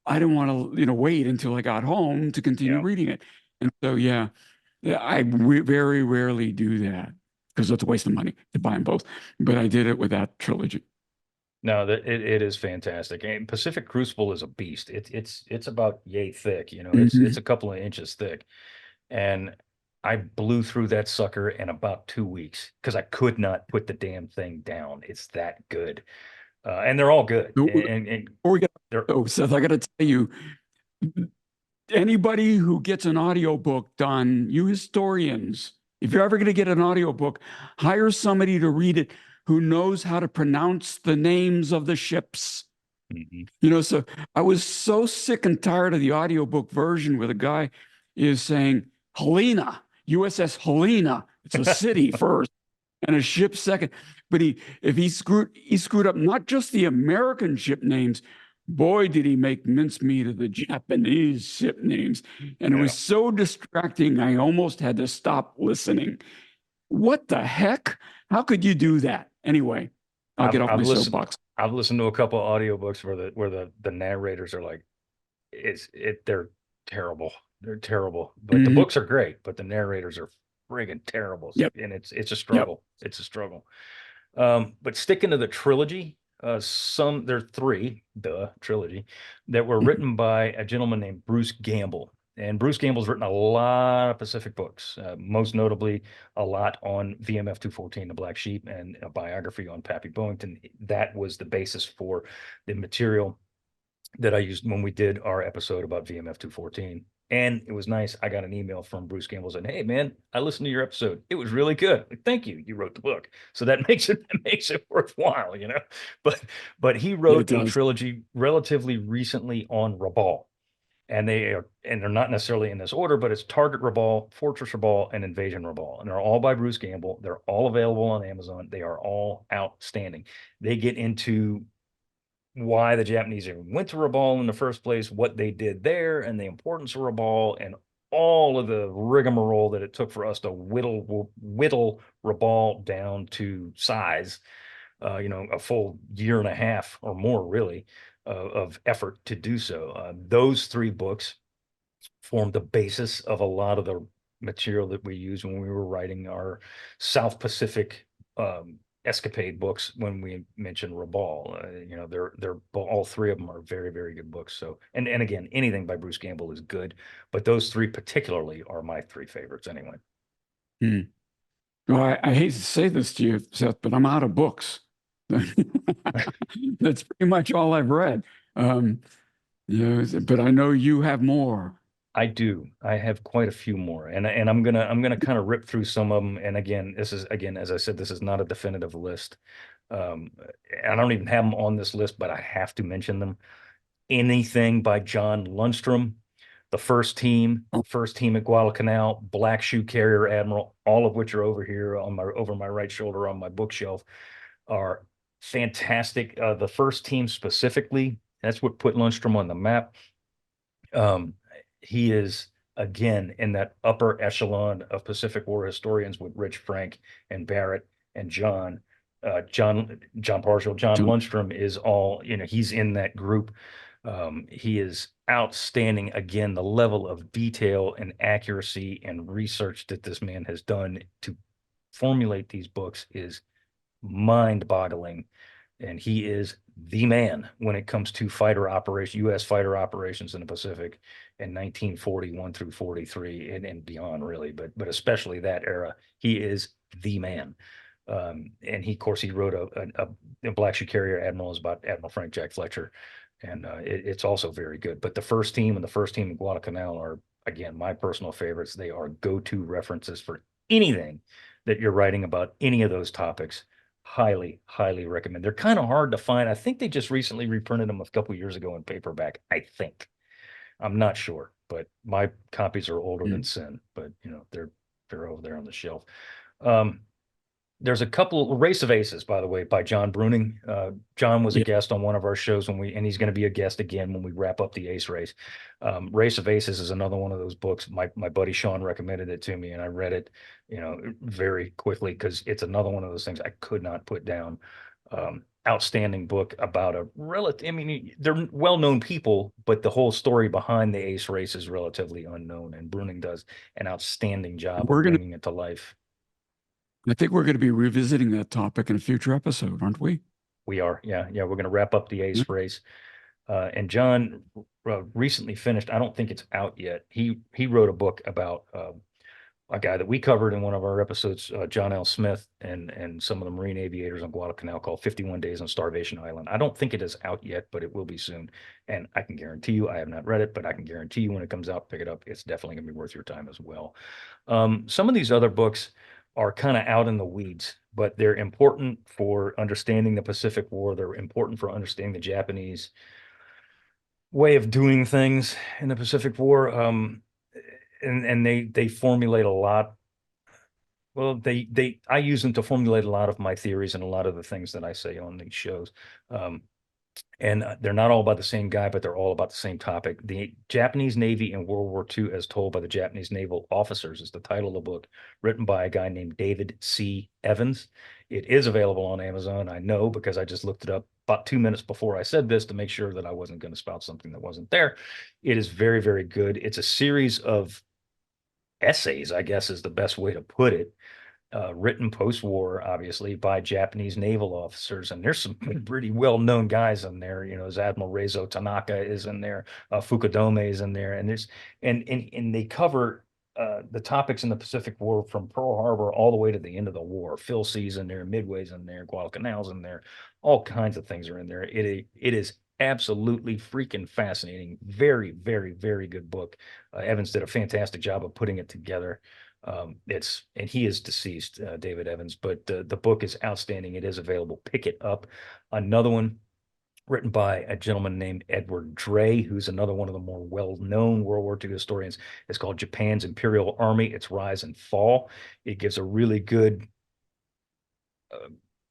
to, wait until I got home to continue Yeah. reading it. And so, yeah, I very rarely do that because it's a waste of money to buy them both. But I did it with that trilogy. No, that it is fantastic. And Pacific Crucible is a beast. It's about yay thick, it's Mhm. a couple of inches thick. And I blew through that sucker in about 2 weeks because I could not put the damn thing down. It's that good. And they're all good. Before And we get, they're oh, Seth, I got to tell you, anybody who gets an audiobook done, you historians, if you're ever going to get an audiobook, hire somebody to read it who knows how to pronounce the names of the ships. Mhm. So I was so sick and tired of the audiobook version where the guy is saying Helena, USS Helena. It's a city first and a ship second. But he screwed up not just the American ship names, boy, did he make mincemeat of the Japanese ship names. And it was Yeah. so distracting, I almost had to stop listening. What the heck? How could you do that? Anyway, I'll I've get off I've my listened soapbox. I've listened to a couple of audiobooks where the narrators are like, they're terrible. They're terrible, but the books are great, but the narrators are friggin' terrible. Yep. And it's a Yep. struggle. It's a struggle. But sticking to the trilogy, there are three, the trilogy, that were Mhm. written by a gentleman named Bruce Gamble. And Bruce Gamble's written a lot of Pacific books, most notably a lot on VMF 214, The Black Sheep, and a biography on Pappy Boyington. That was the basis for the material that I used when we did our episode about VMF 214. And it was nice. I got an email from Bruce Campbell saying, "Hey man, I listened to your episode. It was really good. Like, thank you. You wrote the book." So that makes it worthwhile, you know. But he Yeah, it wrote a does. trilogy relatively recently on Rabal. And they're not necessarily in this order, but it's Target Rabal, Fortress Rabal, and Invasion Rabal. And they're all by Bruce Gamble. They're all available on Amazon. They are all outstanding. They get into why the Japanese even went to Rabaul in the first place, what they did there, and the importance of Rabaul, and all of the rigmarole that it took for us to whittle Rabaul down to size. A full year and a half or more, really, of effort to do so. Those three books formed the basis of a lot of the material that we used when we were writing our South Pacific escapade books when we mentioned Rabal. They're all three of them are very, very good books. So, and again, anything by Bruce Gamble is good, but those three particularly are my three favorites anyway. Hmm. Well, I hate to say this to you, Seth, but I'm out of books. That's pretty much all I've read. Um, but I know you have more. I do. I have quite a few more, and I'm gonna kind of rip through some of them. And again, as I said, this is not a definitive list. Um, I don't even have them on this list, but I have to mention them. Anything by John Lundstrom, the Oh, first team at Guadalcanal, Black Shoe Carrier Admiral, all of which are over here over my right shoulder on my bookshelf, are fantastic. The first team specifically, that's what put Lundstrom on the map. Um, he is again in that upper echelon of Pacific War historians with Rich Frank and Barrett and John Parshall. John John. Lundstrom is all, he's in that group. He is outstanding. Again, the level of detail and accuracy and research that this man has done to formulate these books is mind-boggling. And he is the man when it comes to U.S. fighter operations in the Pacific in 1941 through 43 and beyond, really, but especially that era. He is the man. And of course, he wrote a Black Shoe Carrier Admiral is about Admiral Frank Jack Fletcher, and it's also very good. But the first team and the first team in Guadalcanal are, again, my personal favorites. They are go-to references for anything that you're writing about any of those topics. Highly, highly recommend. They're kind of hard to find. I think they just recently reprinted them a couple years ago in paperback. I think. I'm not sure, but my copies are older than Hmm. sin. But they're over there on the shelf. Um, there's a couple Race of Aces, by the way, by John Bruning. John was a Yeah, guest on one of our shows and he's going to be a guest again when we wrap up the Ace race. Race of Aces is another one of those books. My buddy Sean recommended it to me, and I read it, very quickly because it's another one of those things I could not put down. Outstanding book about a relative. I mean, they're well-known people, but the whole story behind the Ace race is relatively unknown, and Bruning does an outstanding job of we're gonna. bringing it to life. I think we're going to be revisiting that topic in a future episode, aren't we? We are, yeah, yeah. We're going to wrap up the Yeah. Ace race, and John recently finished. I don't think it's out yet. He wrote a book about a guy that we covered in one of our episodes, John L. Smith, and some of the Marine aviators on Guadalcanal, called 51 Days on Starvation Island. I don't think it is out yet, but it will be soon. And I can guarantee you, I have not read it, but I can guarantee you when it comes out, pick it up. It's definitely going to be worth your time as well. Some of these other books are kind of out in the weeds, but they're important for understanding the Pacific War. They're important for understanding the Japanese way of doing things in the Pacific War. And they formulate a lot. Well, I use them to formulate a lot of my theories and a lot of the things that I say on these shows. Um, And they're not all about the same guy, but they're all about the same topic. The Japanese Navy in World War II, as told by the Japanese naval officers, is the title of the book, written by a guy named David C. Evans. It is available on Amazon. I know because I just looked it up about 2 minutes before I said this to make sure that I wasn't going to spout something that wasn't there. It is very, very good. It's a series of essays, I guess is the best way to put it, written post-war, obviously, by Japanese naval officers. And there's some pretty well-known guys in there. You know, as Admiral Reizo Tanaka is in there, Fukudome is in there, and and they cover the topics in the Pacific War from Pearl Harbor all the way to the end of the war. Phil C's in there, Midway's in there, Guadalcanal's in there, all kinds of things are in there. It is absolutely freaking fascinating. Very, very, very good book. Evans did a fantastic job of putting it together. And he is deceased, David Evans, but the book is outstanding. It is available. Pick it up. Another one written by a gentleman named Edward Dray, who's another one of the more well-known World War II historians. It's called Japan's Imperial Army, Its Rise and Fall. It gives a really good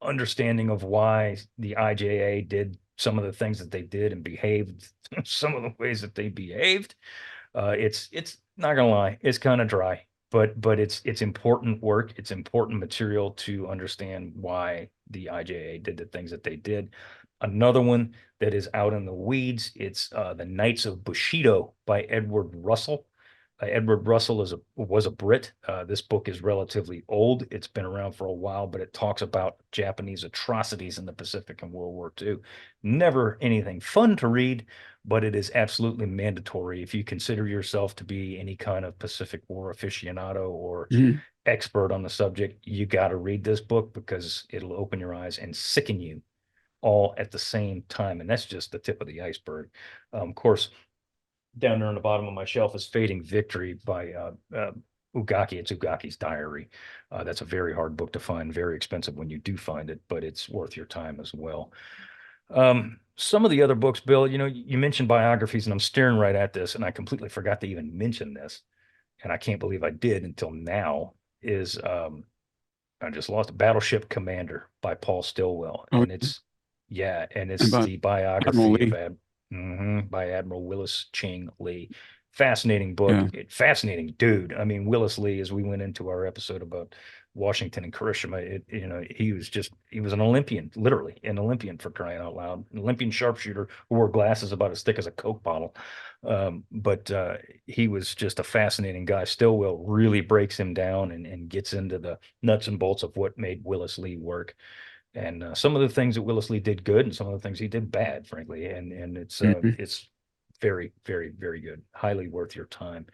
understanding of why the IJA did some of the things that they did and behaved some of the ways that they behaved. It's not gonna lie, it's kind of dry, but it's important work. It's important material to understand why the IJA did the things that they did. Another one that is out in the weeds, it's The Knights of Bushido by Edward Russell. Edward Russell was a Brit. This book is relatively old. It's been around for a while, but it talks about Japanese atrocities in the Pacific in World War II. Never anything fun to read, but it is absolutely mandatory. If you consider yourself to be any kind of Pacific War aficionado or expert on the subject, you got to read this book because it'll open your eyes and sicken you all at the same time. And that's just the tip of the iceberg. Of course, down there on the bottom of my shelf is Fading Victory by Ugaki. It's Ugaki's diary. That's a very hard book to find, very expensive when you do find it, but it's worth your time as well. Some of the other books, Bill, you know, you mentioned biographies, and I'm staring right at this, and I completely forgot to even mention this, and I can't believe I did until now, is I just lost Battleship Commander by Paul Stillwell. Oh, And it's the Admiral biography Lee. of by Admiral Willis Ching Lee. Fascinating book. Yeah. Fascinating dude. I mean, Willis Lee, as we went into our episode about Washington and Hiroshima, he was an Olympian, literally an Olympian, for crying out loud, an Olympian sharpshooter who wore glasses about as thick as a Coke bottle. But he was just a fascinating guy. Stillwell really breaks him down and gets into the nuts and bolts of what made Willis Lee work. And some of the things that Willis Lee did good, and some of the things he did bad, frankly. And it's very, very, very good. Highly worth your time.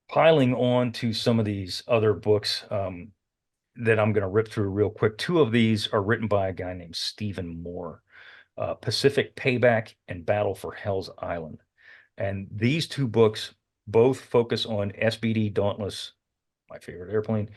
Piling on to some of these other books that I'm going to rip through real quick. Two of these are written by a guy named Stephen Moore, Pacific Payback and Battle for Hell's Island. And these two books both focus on SBD Dauntless, my favorite airplane,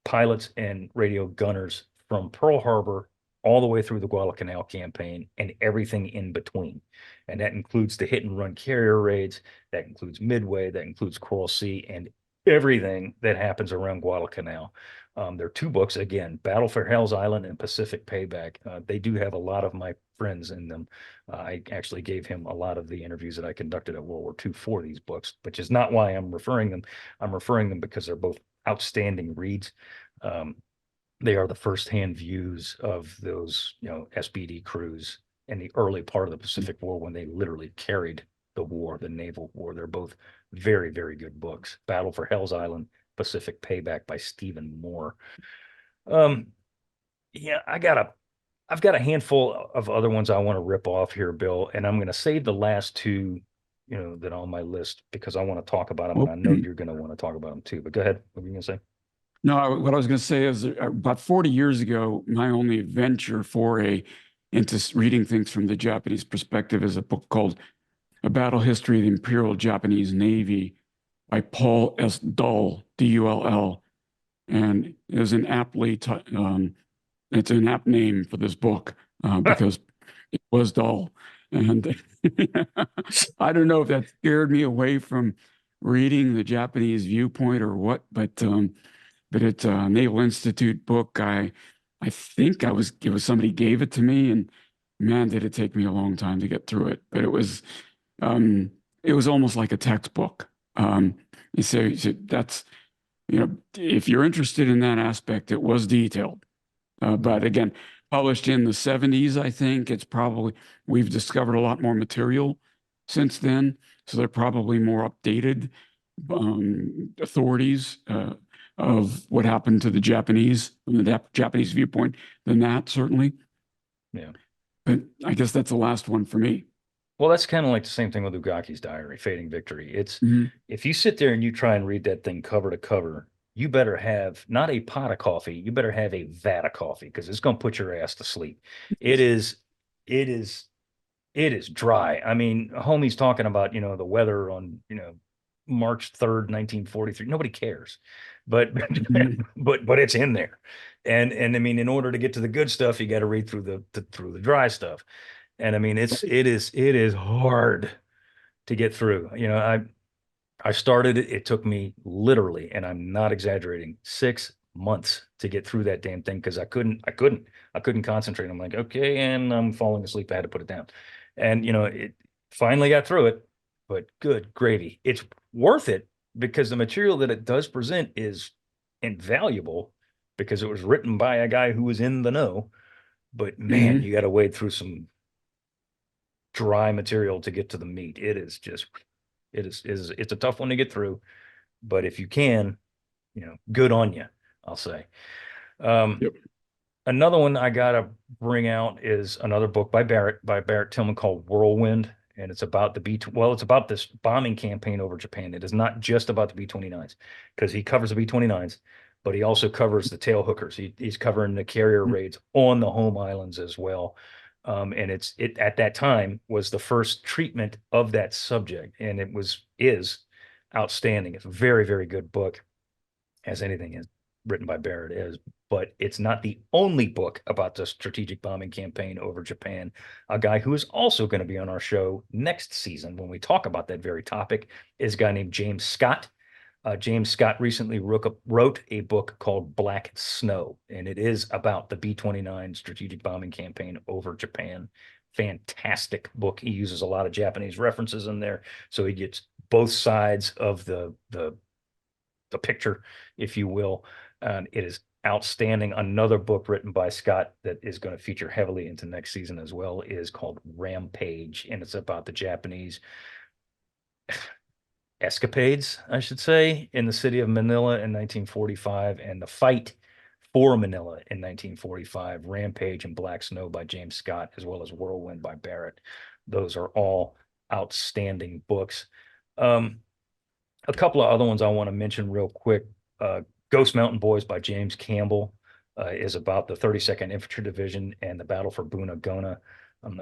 pilots and radio gunners from Pearl Harbor all the way through the Guadalcanal campaign and everything in between. And that includes the hit and run carrier raids, that includes Midway, that includes Coral Sea, and everything that happens around Guadalcanal. There are two books, again, Battle for Hell's Island and Pacific Payback. They do have a lot of my friends in them. I actually gave him a lot of the interviews that I conducted at World War II for these books, which is not why I'm referring them. I'm referring them because they're both outstanding reads. They are the firsthand views of those, SBD crews in the early part of the Pacific War when they literally carried the war, the naval war. They're both very, very good books. Battle for Hell's Island, Pacific Payback by Stephen Moore. Yeah, I've got a handful of other ones I want to rip off here, Bill, and I'm going to save the last two, that are on my list because I want to talk about them, and I know you're going to want to talk about them too. But go ahead. What were you going to say? No, what I was going to say is about 40 years ago, my only venture foray into reading things from the Japanese perspective is a book called A Battle History of the Imperial Japanese Navy by Paul S. Dull, D-U-L-L. And it was an it's an apt name for this book because it was dull. And I don't know if that scared me away from reading the Japanese viewpoint or what, but it's a Naval Institute book. I I think it was somebody gave it to me, and man, did it take me a long time to get through it. But um, it was almost like a textbook. So that's, if you're interested in that aspect, it was detailed. But again, published in the 70s, I think we've discovered a lot more material since then. So they're probably more updated authorities of what happened to the Japanese from the Japanese viewpoint than that, certainly. Yeah. But I guess that's the last one for me. Well, that's kind of like the same thing with Ugaki's Diary, Fading Victory. It's Mhm. if you sit there and you try and read that thing cover to cover, you better have not a pot of coffee, you better have a vat of coffee because it's going to put your ass to sleep. It is, it is, it is dry. I mean, homie's talking about, the weather on, March 3rd, 1943. Nobody cares. But Mhm. but it's in there. And I mean, in order to get to the good stuff, you got to read through the dry stuff. And I mean, it is hard to get through. I started it. It took me literally, and I'm not exaggerating, 6 months to get through that damn thing because I couldn't concentrate. I'm like, okay, and I'm falling asleep. I had to put it down. And it finally got through it, but good gravy. It's worth it because the material that it does present is invaluable because it was written by a guy who was in the know. But man, Mhm. you got to wade through some dry material to get to the meat. It's a tough one to get through, but if you can, good on you, I'll say. Um, Yep. Another one I gotta bring out is another book by Barrett Tillman called Whirlwind, and it's about the it's about this bombing campaign over Japan. It is not just about the B-29s because he covers the B-29s, but he also covers the tail hookers. He's covering the carrier raids on the home islands as well. And it at that time was the first treatment of that subject, and is outstanding. It's a very, very good book, as anything is written by Barrett is, but it's not the only book about the strategic bombing campaign over Japan. A guy who is also going to be on our show next season when we talk about that very topic is a guy named James Scott. James Scott recently wrote a book called Black Snow, and it is about the B-29 strategic bombing campaign over Japan. Fantastic book. He uses a lot of Japanese references in there, so he gets both sides of the picture, if you will. It is outstanding. Another book written by Scott that is going to feature heavily into next season as well is called Rampage, and it's about the Japanese escapades, I should say, in the city of Manila in 1945 and the fight for Manila in 1945. Rampage and Black Snow by James Scott, as well as Whirlwind by Barrett. Those are all outstanding books. Um, a couple of other ones I want to mention real quick. Uh, Ghost Mountain Boys by James Campbell is about the 32nd Infantry Division and the battle for Bunagona.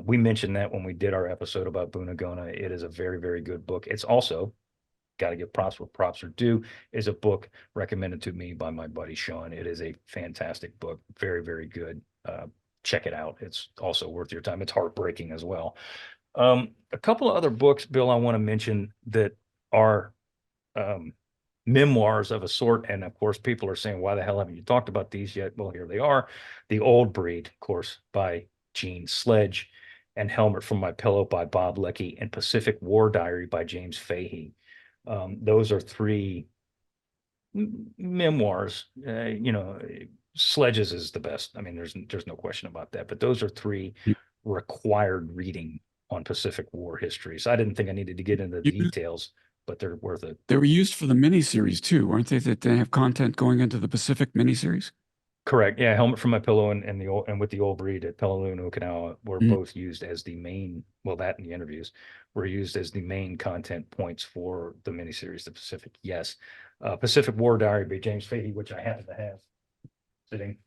We mentioned that when we did our episode about Bunagona. It is a very, very good book. It's also, got to give props where props are due, is a book recommended to me by my buddy Sean. It is a fantastic book. Very, very good. Check it out. It's also worth your time. It's heartbreaking as well. A couple of other books, Bill, I want to mention that are memoirs of a sort. And of course, people are saying, why the hell haven't you talked about these yet? Well, here they are. The Old Breed, of course, by Gene Sledge, and Helmet from My Pillow by Bob Leckie, and Pacific War Diary by James Fahey. Those are three memoirs. Sledge's is the best. I mean, there's no question about that. But those are three required reading on Pacific War history. So I didn't think I needed to get into the details, but they're worth it. They were used for the miniseries too, weren't they? That they have content going into the Pacific miniseries. Correct. Yeah, Helmet from My Pillow and with the Old Breed at Peleliu and Okinawa were both used as the main. Well, that and the interviews were used as the main content points for the miniseries, The Pacific. Yes, Pacific War Diary by James Fahey, which I happen to have sitting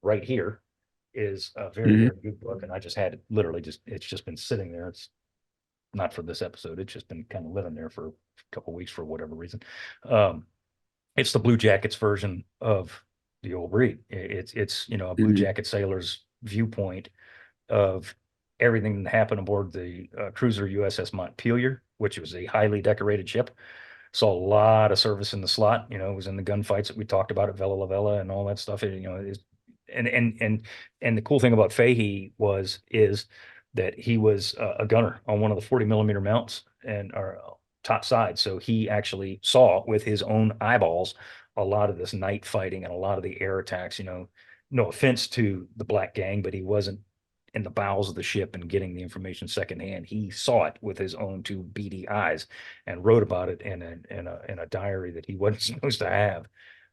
right here, is a very, very good book, and I just had it literally it's just been sitting there. It's not for this episode. It's just been kind of living there for a couple of weeks for whatever reason. It's the Blue Jackets version of the Old Breed. It's a Blue Jacket sailor's viewpoint of everything that happened aboard the cruiser USS Montpelier, which was a highly decorated ship. Saw a lot of service in the slot. It was in the gunfights that we talked about at Vela La Vela and all that stuff. and the cool thing about Fahey is that he was a gunner on one of the 40 millimeter mounts and our top side. So he actually saw with his own eyeballs a lot of this night fighting and a lot of the air attacks. No offense to the Black Gang, but he wasn't in the bowels of the ship and getting the information secondhand. He saw it with his own two beady eyes and wrote about it in a diary that he wasn't supposed to have.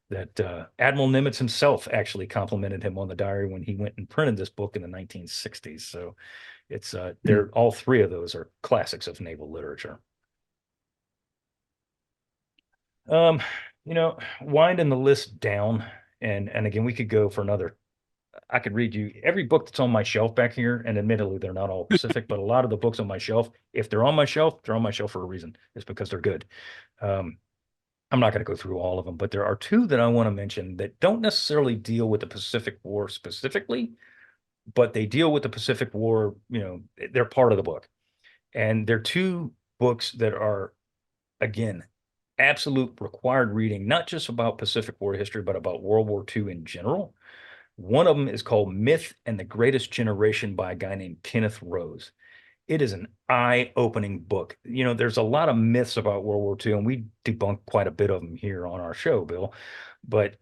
That Admiral Nimitz himself actually complimented him on the diary when he went and printed this book in the 1960s. So it's they're all three of those are classics of naval literature. Um, winding the list down, and again, we could go for another. I could read you every book that's on my shelf back here, and admittedly, they're not all Pacific, but a lot of the books on my shelf, if they're on my shelf, they're on my shelf for a reason. It's because they're good. Um, I'm not going to go through all of them, but there are two that I want to mention that don't necessarily deal with the Pacific War specifically, but they deal with the Pacific War. They're part of the book, and they're two books that are, again, absolute required reading, not just about Pacific War history, but about World War II in general. One of them is called Myth and the Greatest Generation by a guy named Kenneth Rose. It is an eye-opening book. There's a lot of myths about World War II, and we debunk quite a bit of them here on our show, Bill. But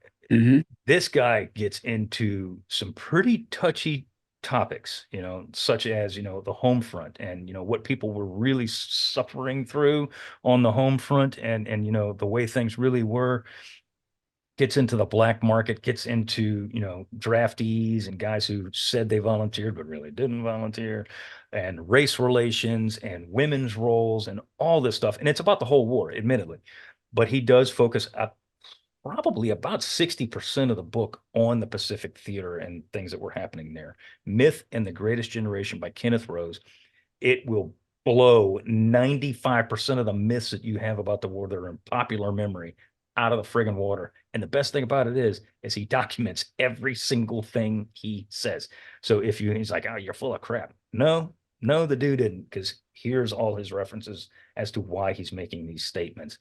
this guy gets into some pretty touchy topics, such as, the home front and, what people were really suffering through on the home front and, the way things really were. Gets into the black market, gets into, draftees and guys who said they volunteered but really didn't volunteer, and race relations and women's roles and all this stuff. And it's about the whole war, admittedly. But he does focus probably about 60% of the book on the Pacific theater and things that were happening there. Myth and the Greatest Generation by Kenneth Rose. It will blow 95% of the myths that you have about the war that are in popular memory out of the friggin' water. And the best thing about it is he documents every single thing he says. So he's like, oh, you're full of crap. No, the dude didn't, because here's all his references as to why he's making these statements.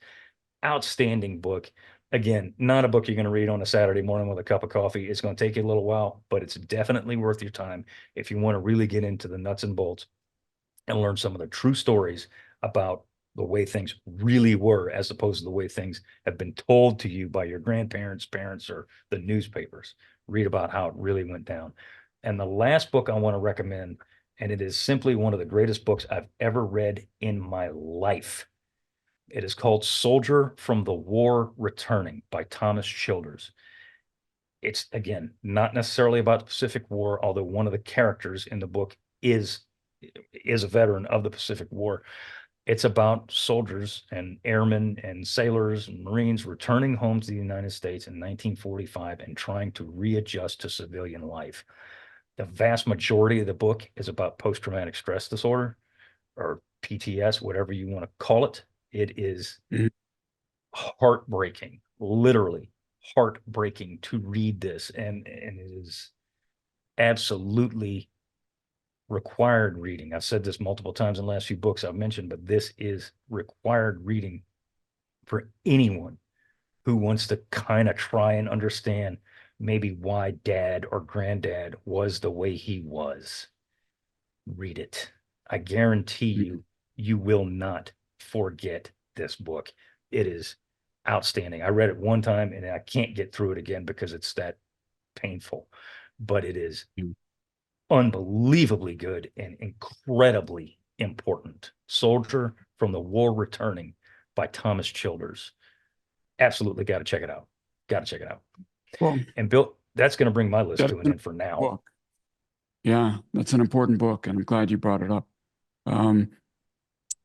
Outstanding book. Again, not a book you're going to read on a Saturday morning with a cup of coffee. It's going to take you a little while, but it's definitely worth your time if you want to really get into the nuts and bolts and learn some of the true stories about the way things really were, as opposed to the way things have been told to you by your grandparents, parents, or the newspapers. Read about how it really went down. And the last book I want to recommend, and it is simply one of the greatest books I've ever read in my life. It is called Soldier from the War Returning by Thomas Childers. It's, again, not necessarily about the Pacific War, although one of the characters in the book is a veteran of the Pacific War. It's about soldiers and airmen and sailors and Marines returning home to the United States in 1945 and trying to readjust to civilian life. The vast majority of the book is about post-traumatic stress disorder, or PTS, whatever you want to call it. It is heartbreaking, literally heartbreaking to read this. And it is absolutely required reading. I've said this multiple times in the last few books I've mentioned, but this is required reading for anyone who wants to kind of try and understand maybe why dad or granddad was the way he was. Read it. I guarantee you will not forget this book. It is outstanding. I read it one time and I can't get through it again because it's that painful, but it is unbelievably good and incredibly important. Soldier from the War Returning by Thomas Childers. Absolutely got to check it out. Got to check it out. Well, and Bill, that's going to bring my list to an end for now. Book. Yeah, that's an important book, and I'm glad you brought it up.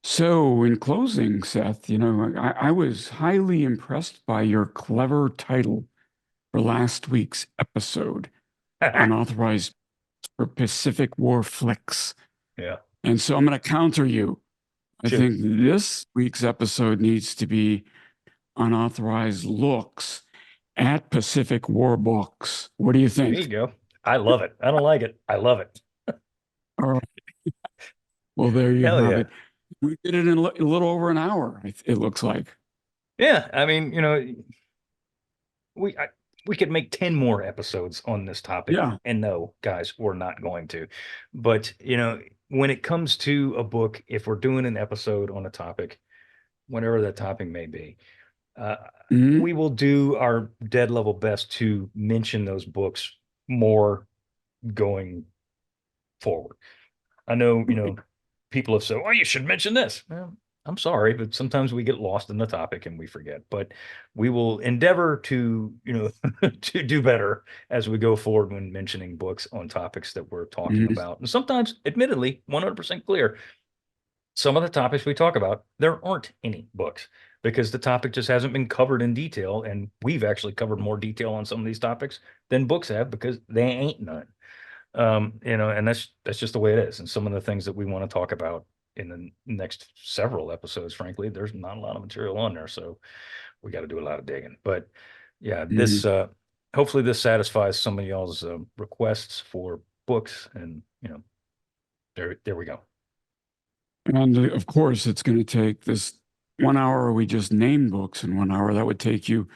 So in closing, Seth, I was highly impressed by your clever title for last week's episode, Unauthorized for Pacific War Flicks. Yeah. And so I'm going to counter you. I Sure. think this week's episode needs to be Unauthorized Looks at Pacific War Books. What do you think? There you go. I love it. I don't like it. I love it. All right. Well, there you Hell have yeah. it. We did it in a little over an hour, it looks like. Yeah. I mean, we could make 10 more episodes on this topic. Yeah. And no, guys, we're not going to. But, when it comes to a book, if we're doing an episode on a topic, whatever that topic may be, Mhm. we will do our dead level best to mention those books more going forward. I know, people have said, "Oh, you should mention this." Well, I'm sorry, but sometimes we get lost in the topic and we forget. But we will endeavor to, to do better as we go forward when mentioning books on topics that we're talking Mhm. about. And sometimes, admittedly, 100% clear, some of the topics we talk about, there aren't any books because the topic just hasn't been covered in detail. And we've actually covered more detail on some of these topics than books have because they ain't none. And that's just the way it is. And some of the things that we want to talk about in the next several episodes, frankly, there's not a lot of material on there. So we got to do a lot of digging. But yeah, this Mhm. hopefully this satisfies some of y'all's requests for books. And there we go. And of course, it's going to take this 1 hour. We just named books in 1 hour. That would take you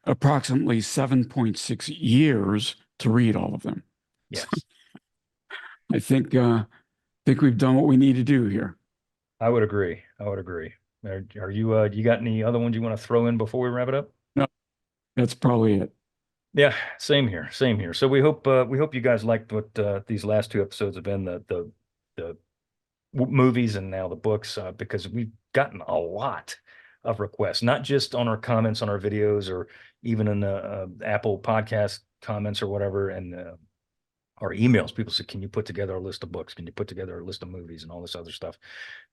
approximately 7.6 years to read all of them. Yes. I think we've done what we need to do here. I would agree. I would agree. Are you got any other ones you want to throw in before we wrap it up? No, that's probably it. Yeah, same here. Same here. So we hope you guys liked what these last two episodes have been, the movies and now the books, because we've gotten a lot of requests, not just on our comments on our videos or even in the Apple podcast comments or whatever, and our emails. People say, "Can you put together a list of books? Can you put together a list of movies and all this other stuff?"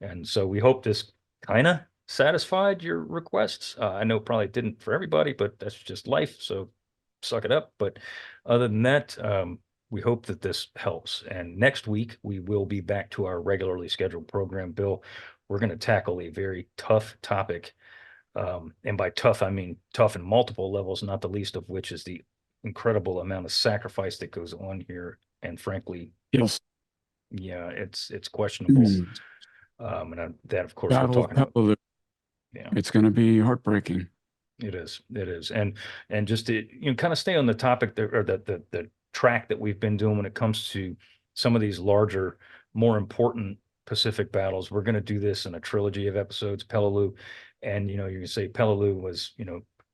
And so we hope this kind of satisfied your requests. I know it probably didn't for everybody, but that's just life. So suck it up. But other than that, we hope that this helps. And next week, we will be back to our regularly scheduled program. Bill, we're going to tackle a very tough topic. And by tough, I mean tough in multiple levels, not the least of which is the incredible amount of sacrifice that goes on here. And frankly, Yes. yeah, it's questionable. Mm. That, of course, we're Battle of talking about. Peleliu. Yeah, It's going to be heartbreaking. it is. It is. And just to kind of stay on the topic there, or the track that we've been doing when it comes to some of these larger, more important Pacific battles. We're going to do this in a trilogy of episodes. Peleliu, and you can say Peleliu was,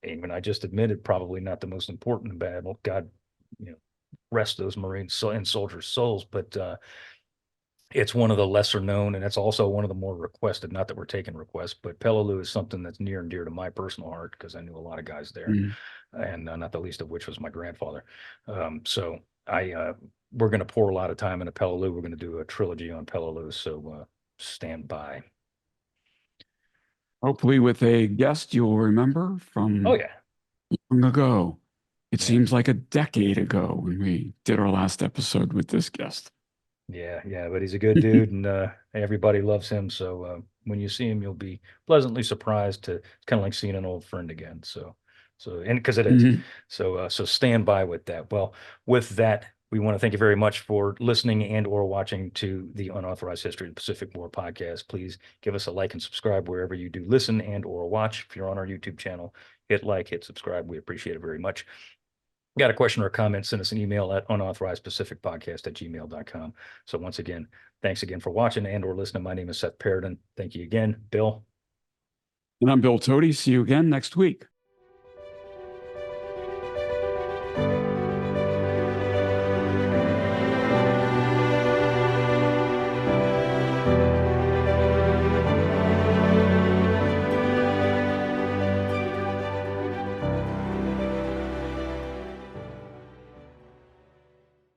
even I just admitted, probably not the most important battle. God, rest those Marines and soldiers' souls, but it's one of the lesser known, and it's also one of the more requested. Not that we're taking requests, but Peleliu is something that's near and dear to my personal heart because I knew a lot of guys there, Mm. and not the least of which was my grandfather. So we're going to pour a lot of time into Peleliu. We're going to do a trilogy on Peleliu, so stand by. Hopefully, with a guest you'll remember Oh from yeah, long ago. It yeah, seems like a decade ago when we did our last episode with this guest. yeah. But he's a good dude, and everybody loves him. So when you see him, you'll be pleasantly surprised. To kind of like seeing an old friend again. And because it is. Mhm. So stand by with that. Well, with that, we want to thank you very much for listening and or watching to the Unauthorized History of the Pacific War podcast. Please give us a like and subscribe wherever you do listen and or watch. If you're on our YouTube channel, hit like, hit subscribe. We appreciate it very much. Got a question or a comment, send us an email at unauthorizedpacificpodcast@gmail.com. So once again, thanks again for watching and or listening. My name is Seth Paradin. Thank you again. Bill. And I'm Bill Tody. See you again next week.